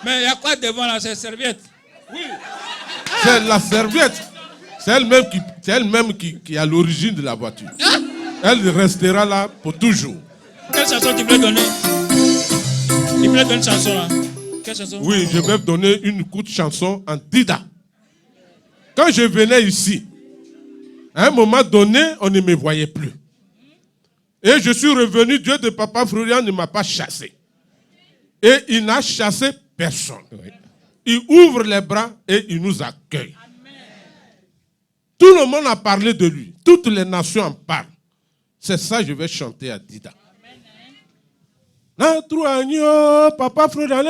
Mais il y a quoi devant là, cette serviette? Oui. C'est la serviette. C'est elle-même qui a l'origine de la voiture. Ah? Elle restera là pour toujours. Quelle chanson tu voulais donner? Tu voulais donner une chanson là? Quelle chanson? Oui, je vais donner une courte chanson en Dida. Quand je venais ici, à un moment donné, on ne me voyait plus. Et je suis revenu, Dieu de Papa Florian ne m'a pas chassé. Et il n'a chassé personne. Oui. Il ouvre les bras et il nous accueille. Amen. Tout le monde a parlé de lui. Toutes les nations en parlent. C'est ça que je vais chanter à Dida. Amen. Papa Florian,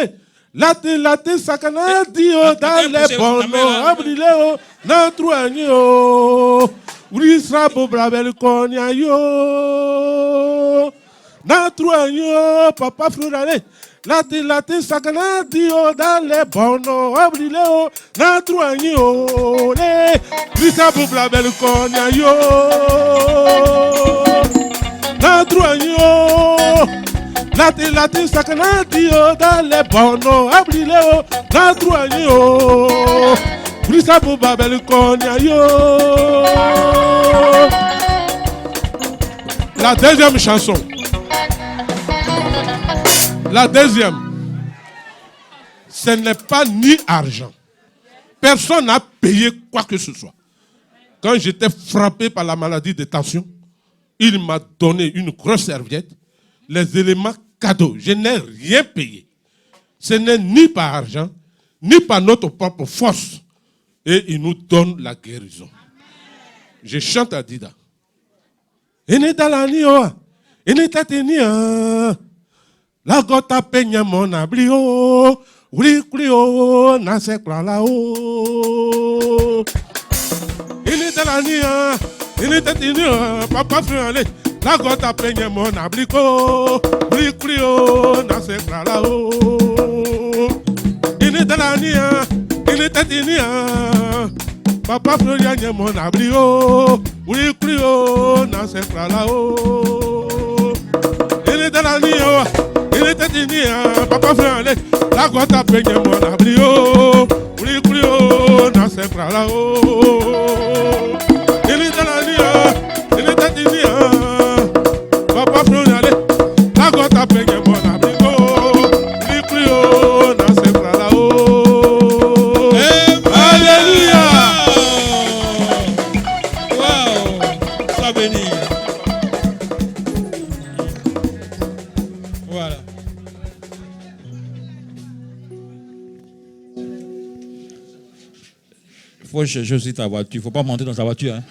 Late sakana dio dale bono abrileo na truanyo urisra bobrabel konya yo na truanyo Papa Florian late sakana dio dale bono abrileo na truanyo le urisra bobrabel konya yo na truanyo Lati sakana dio dale bono abrileo na truanyo Brisa bu babel konya yo. La deuxième chanson. La deuxième. Ce n'est pas ni argent. Personne n'a payé quoi que ce soit. Quand j'étais frappé par la maladie de tension, il m'a donné une grosse serviette, les éléments cadeaux. Je n'ai rien payé. Ce n'est ni par argent, ni par notre propre force. Et il nous donne la guérison. Je chante à Dida. La gota peña mon ablio, oui, clio, na se la o. Il est la nia, il est Papa Florian. La gota peña mon ablico, oui, clio, na se la o. Il est la nia, il est Papa Florian mon ablio, oui, clio, na se la o. Il est la nia. Il était dîné, Papa Florian, la gota peña mon ablio, oui, clio, na se la o. Il était la nia, il était dîné, Papa Florian, la gota peña mon ablio, oui, clio, na se la o. Alléluia! Wow! Sois béni. Voilà. Il faut chercher aussi ta voiture. Il ne faut pas monter dans sa voiture. Hein.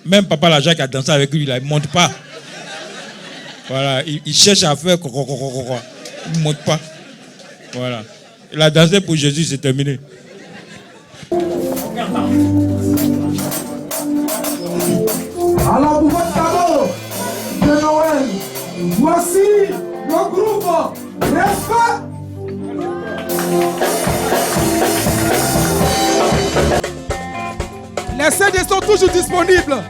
Même Papa la Jacques a dansé avec lui, il ne monte pas. Voilà, il cherche à faire. Il ne monte pas. Voilà. Il a dansé pour Jésus, c'est terminé. Alors pour votre cadeau de Noël, voici le groupe Respect. Les CD sont toujours disponibles.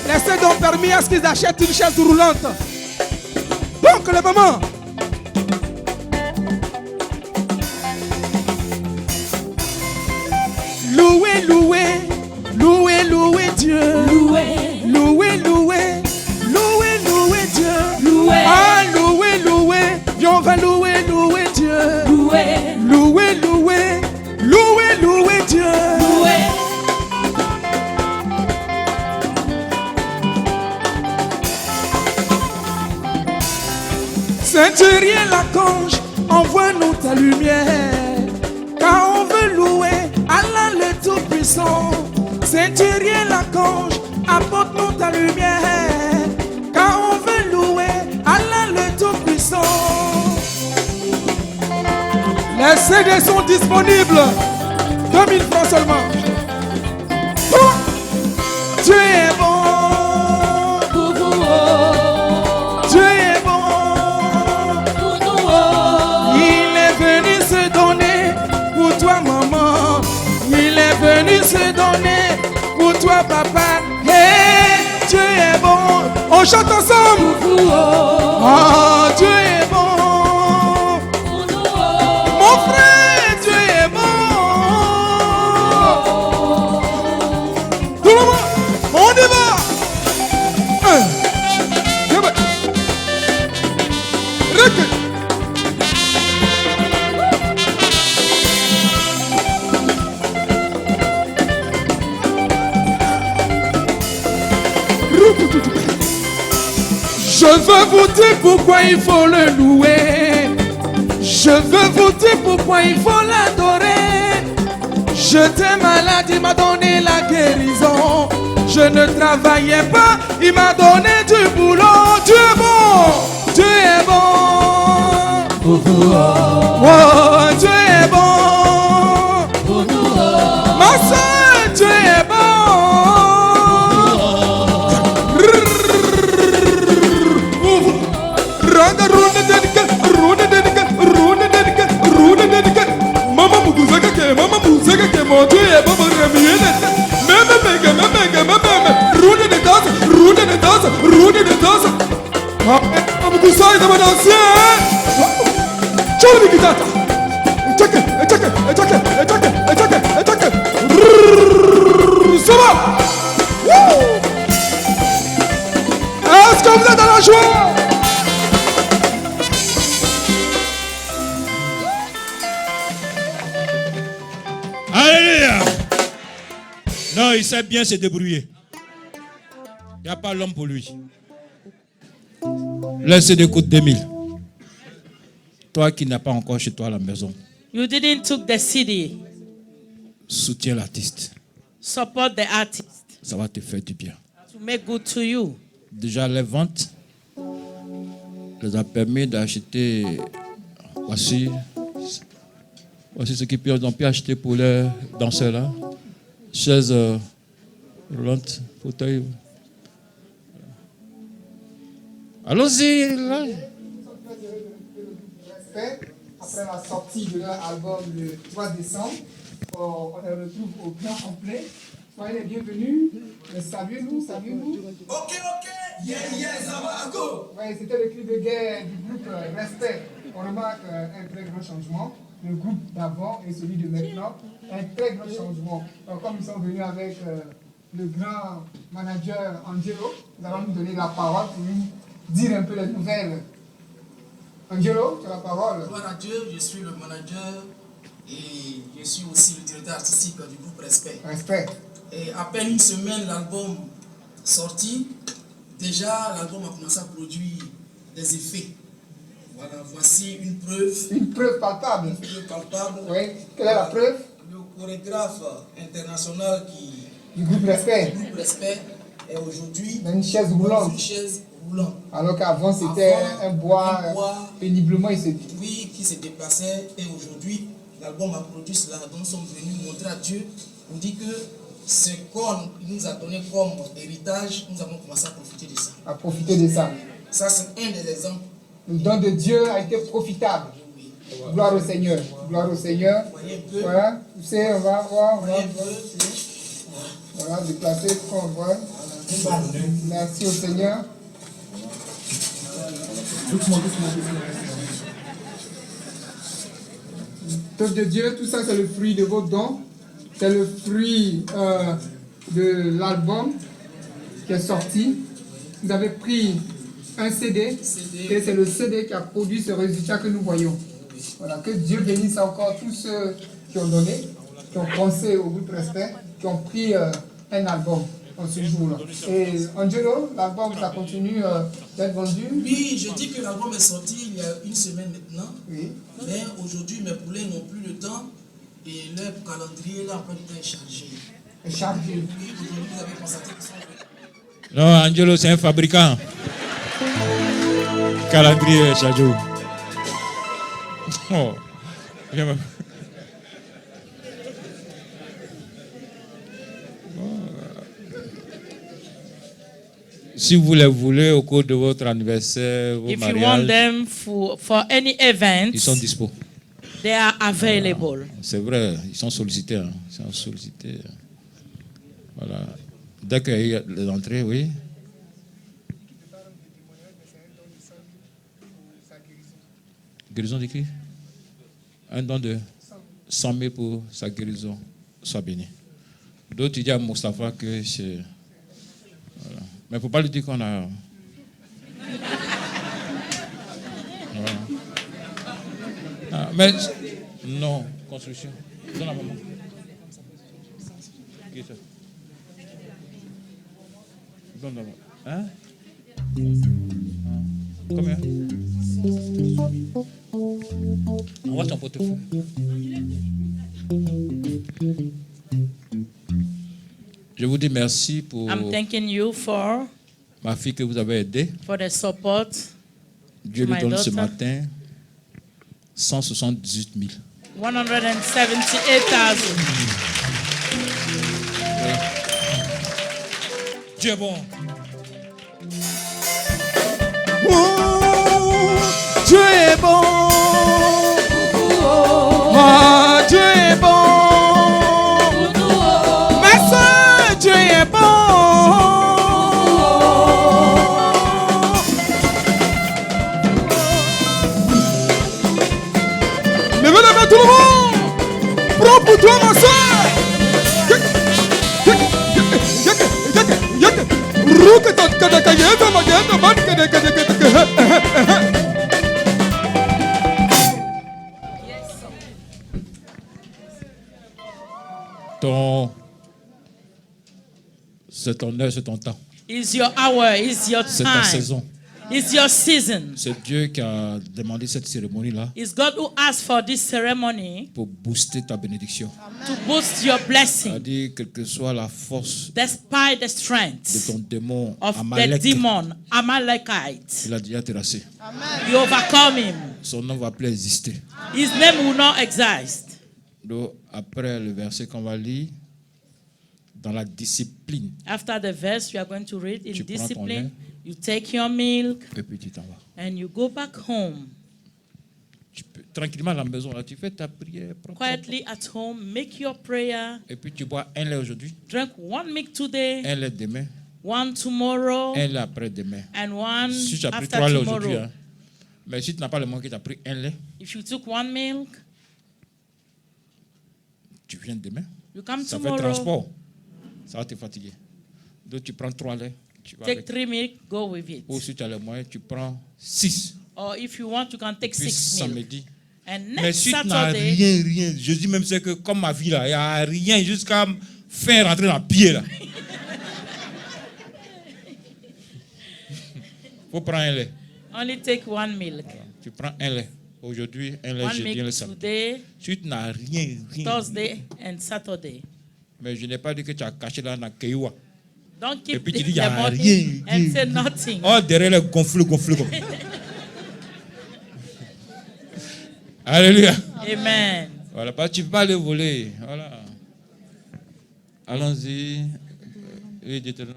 Les CD ont permis à ce qu'ils achètent une chaise roulante. Donc le moment. Louez, louez, louez, louez Dieu. Louez, louez, louez, louez, louez Dieu. Louez, ah louez, louez, viens on va louer, louer Dieu. Louez, louez, louez, louez, louez Dieu. Louez. Saint-Uriel l'archange, envoie-nous ta lumière, car on veut louer Allah le Tout-Puissant. Saint-Uriel l'archange, apporte-nous ta lumière, car on veut louer Allah le Tout-Puissant. Les CD sont disponibles, 2000 francs seulement. Oh, Dieu est bon. Dieu est bon. Il est venu se donner pour toi maman. Il est venu se donner pour toi papa. Hey, Dieu est bon. On chante ensemble. Oh, Dieu est bon. Mon frère, Dieu est bon. Tout le monde, on y va. Je veux vous dire pourquoi il faut le louer. Je veux vous dire pourquoi il faut l'adorer. J'étais malade, il m'a donné la guérison. Je ne travaillais pas, il m'a donné du boulot. Dieu est bon, Dieu est bon. Oh, Dieu est bon. Ma soeur, Dieu est bon. Mama Muzega, mon Dieu est bon, roule de danse, roule de danse, roule de danse. Maman Muzega, de mon ancien. Ciao, les guitares. Check it. Ça va? Est-ce que vous êtes dans la joie? Alléluia. Non, il sait bien se débrouiller. Il n'y a pas l'homme pour lui. Laissez des coups de 2000. Toi qui n'as pas encore chez toi à la maison. You didn't took the CD. Soutiens l'artiste. Support the artist. Ça va te faire du bien. To make good to you. Déjà, les ventes les a permis d'acheter. Voici ce qu'ils ont pu acheter pour les danseurs là. Chaises roulantes, fauteuil. Allons-y là. Après la sortie de leur album le 3 décembre, on les retrouve au grand complet. Soyez les bienvenus. Saviez-vous? Ok. Ça va, go. Ouais, c'était le cri de guerre du groupe Respect. On remarque un très grand changement. Le groupe d'avant et celui de maintenant. Un très grand changement. Alors, comme ils sont venus avec le grand manager Angelo, nous allons nous donner la parole pour lui dire un peu les nouvelles. Angelo, tu as la parole. Gloire à Dieu, je suis le manager et je suis aussi le directeur artistique du groupe Respect. Et à peine une semaine, l'album sorti, déjà l'album a commencé à produire des effets. Voilà, voici une preuve. Une preuve palpable. Oui, quelle est la preuve? Le chorégraphe international du groupe Respect est aujourd'hui dans une chaise roulante. Alors qu'avant c'était un bois péniblement, il se dit. Oui, qui se déplaçait et aujourd'hui, l'album a produit cela. Donc nous sommes venus montrer à Dieu. On dit que ce qu'on nous a donné comme héritage, nous avons commencé à profiter de ça. À profiter de ça. Ça, c'est un des exemples. Le don de Dieu a été profitable. Gloire au Seigneur. Gloire au Seigneur. Voilà. Vous savez, on va voir. Voilà, déplacer ce qu'on voit. Merci au Seigneur. Peuple de Dieu, tout ça c'est le fruit de vos dons. C'est le fruit de l'album qui est sorti. Vous avez pris un CD et c'est le CD qui a produit ce résultat que nous voyons. Voilà, que Dieu bénisse encore tous ceux qui ont donné, qui ont pensé au groupe Respect, qui ont pris un album en ce jour-là. Et Angelo, l'album, ça continue d'être vendu? Oui, je dis que l'album est sorti il y a une semaine maintenant. Oui. Mais aujourd'hui, mes poulets n'ont plus le temps et leur calendrier là, en fait, est chargé. Est chargé. Oui, aujourd'hui, vous avez constaté qu'ils sont... Non, Angelo, c'est un fabricant. Calendrier chargé. Oh. Si vous les voulez au cours de votre anniversaire, vos If you want mariages, them for any event, ils sont dispo. they are available. C'est vrai, ils sont sollicités. Hein. Ils sont sollicités. Voilà. Dès qu'il y a les entrées, oui. Guérison de qui? Un don de 100 000 pour sa guérison. Sois béni. D'autres disent à Moustapha que c'est... Voilà. Mais il ne faut pas lui dire qu'on a... Voilà. Ah, mais... Non, construction. Donne la maman. Qui est ça? Donne la maman. Hein? Combien? Envoie ton portefeuille. Je vous dis merci pour I'm thanking you for ma fille que vous avez aidée. For the support. Dieu lui donne ce matin 178 000. 178,000. Dieu est bon. Oh, Dieu est bon. Oh, Dieu est bon. Ma soeur, Dieu est bon. Levez la main tout le monde. Prends pour toi ma soeur. C'est ton heure, c'est ton temps. It's your hour, it's your C'est ta time. saison. It's your season. C'est Dieu qui a demandé cette cérémonie-là It's God who asked for this ceremony pour booster ta bénédiction. to boost your blessing. C'est-à-dire, quelle que soit la force Despite the strength de ton démon of the Amalek, demon, Amalekite, il a déjà terrassé. you overcome him. Son nom ne va plus exister. His name will not exist. Donc, après le verset qu'on va lire, dans la discipline, After the verse you are going to read in Tu prends ton discipline, lait. you take your milk et puis tu t'en vas. and you go back home. Tu peux, tranquillement à la maison, là, tu fais ta prière. Prends ton Quietly at home, make your prayer. Et puis tu bois un lait aujourd'hui, Drink one milk today, un lait demain, one tomorrow, un lait après-demain. and one Si tu as pris after 3 laits tomorrow. aujourd'hui, hein, mais si tu n'as pas le moyen que tu as pris un lait, If you took one milk, tu viens demain. you come Ça fait tomorrow. transport. Ça va te fatiguer. Donc tu prends 3 laits. Tu vas Take avec. 3 milk, go with it. Ou si tu as le moyen, tu prends 6. Or if you want, you can take Puis 6 milk. samedi. And Mais next si tu n'as Saturday, rien, je dis même c'est que comme ma vie là, il n'y a rien jusqu'à faire rentrer dans le pied là. Faut prendre un lait. only take one milk. Tu prends un lait. Aujourd'hui, un lait, One jeudi, un lait milk samedi. today, Si tu n'as rien. Thursday, and Saturday. Mais je n'ai pas dit que tu as caché là dans le Keïwa. Don't Et keep puis tu dis, the il n'y a money rien. and say nothing. Oh, derrière les gonflés. Alléluia. Amen. Voilà, parce que tu ne peux pas aller voler. Voilà. Allons-y. Oui, dites-le.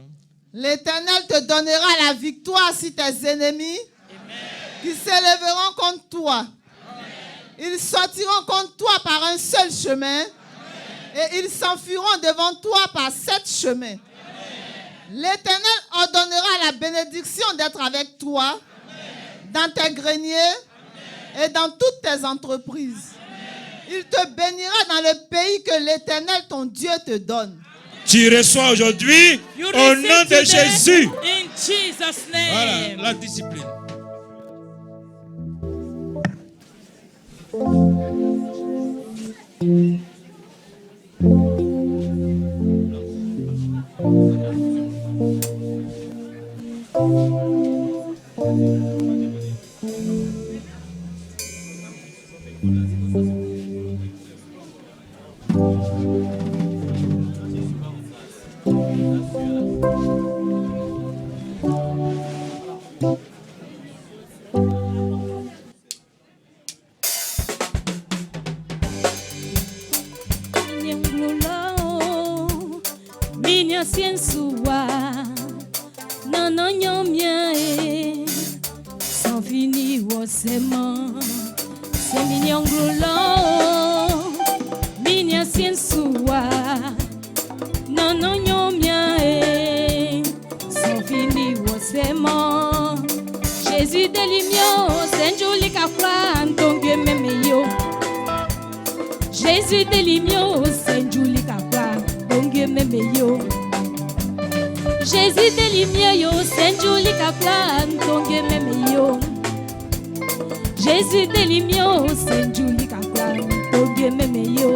L'Éternel te donnera la victoire si tes ennemis qui s'élèveront contre toi. Ils sortiront contre toi par un seul chemin et ils s'enfuiront devant toi par 7 chemins. L'Éternel ordonnera la bénédiction d'être avec toi dans tes greniers et dans toutes tes entreprises. Il te bénira dans le pays que l'Éternel ton Dieu te donne. Tu reçois aujourd'hui au nom de Jésus. In Jesus' name. Voilà, la discipline. Minya siensua, nana nyomia e, sans fini wasema, c'est mignon groulo. Minya siensua, nana nyomia e, sans fini wasema. Jésus de l'imio, Saint Joli Kakwa, Ntongue Memeyo. Jésus de l'imio, Saint Joli Kakwa. Jésus de l'imio, Saint Joli Kakwa, Ntongue Memeyo. Jésus de l'imio, Saint Joli Kakwa, Ntongue Memeyo.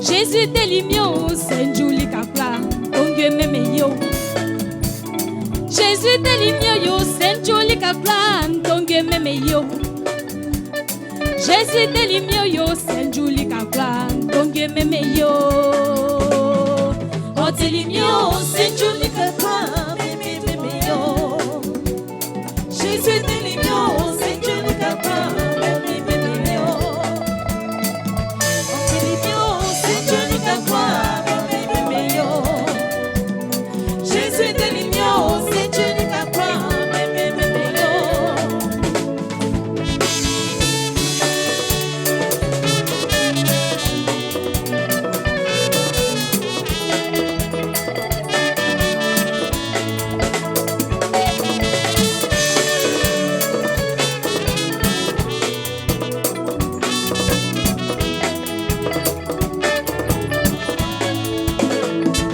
Jésus de l'imio, Saint Joli Kakwa, Ntongue Memeyo. Jésus de l'imio, Saint Joli Kakwa, Ntongue Memeyo. Jésus de l'imio, Saint Joli Kakwa, Ntongue Memeyo. Oh de l'imio, Saint Joli Kakwa, Memeyo. Jésus de l'imio, Saint Joli Kakwa. Jésus de l'igno, c'est Dieu qui apprend,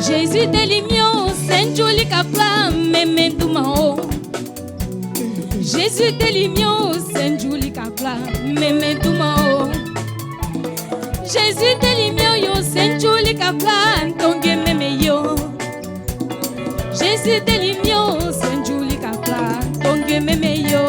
Jésus de l'igno, Saint Joli Kakwa, Memedumao. Jésus de l'igno, Saint Joli Kakwa, Memedumao. Jésus de l'igno, Saint Joli Kakwa, Ntongue Memeyo. Jésus de l'igno, Saint Joli Kakwa, Ntongue Memeyo.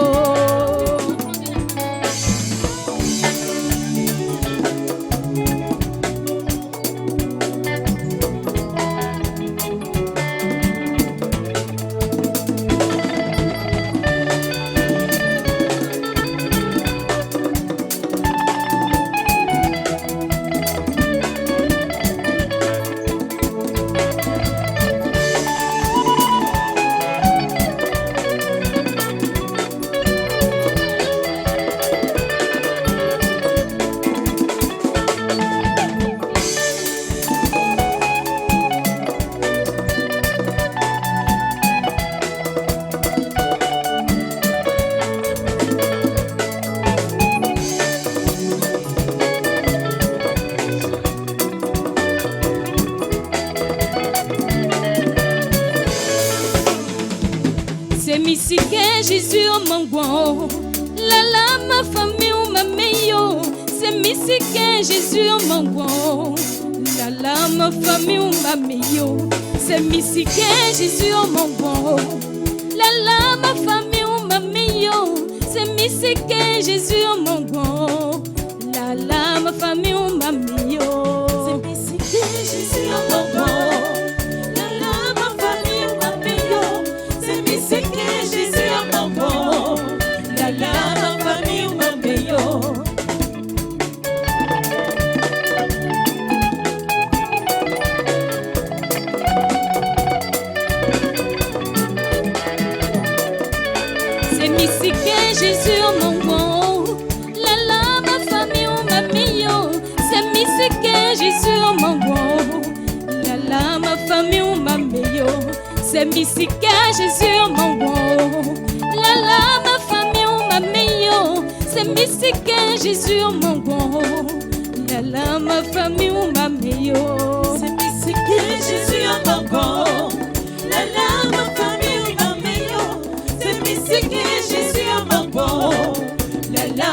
musique Jésus au mango. La la ma famille ou ma meilleure. C'est musique Jésus au mango. La la ma famille ou ma meilleure. C'est musique Jésus au mango. La la ma famille ou ma meilleure. C'est musique Jésus au mango. La la ma famille ou ma meilleure. C'est musique Jésus au mango. La la ma famille ou ma meilleure. C'est musique Jésus au mango. La la ma famille ou ma meilleure. C'est musique Jésus au mango. La la ma famille ou ma meilleure. C'est musique Jésus au mango. La la ma famille ou ma meilleure. C'est musique Jésus au mango. La la ma famille ou ma meilleure. C'est musique Jésus au mango. La la ma famille ou ma meilleure. C'est musique Jésus au mango. La la ma famille ou ma meilleure. C'est musique Jésus au mango. La la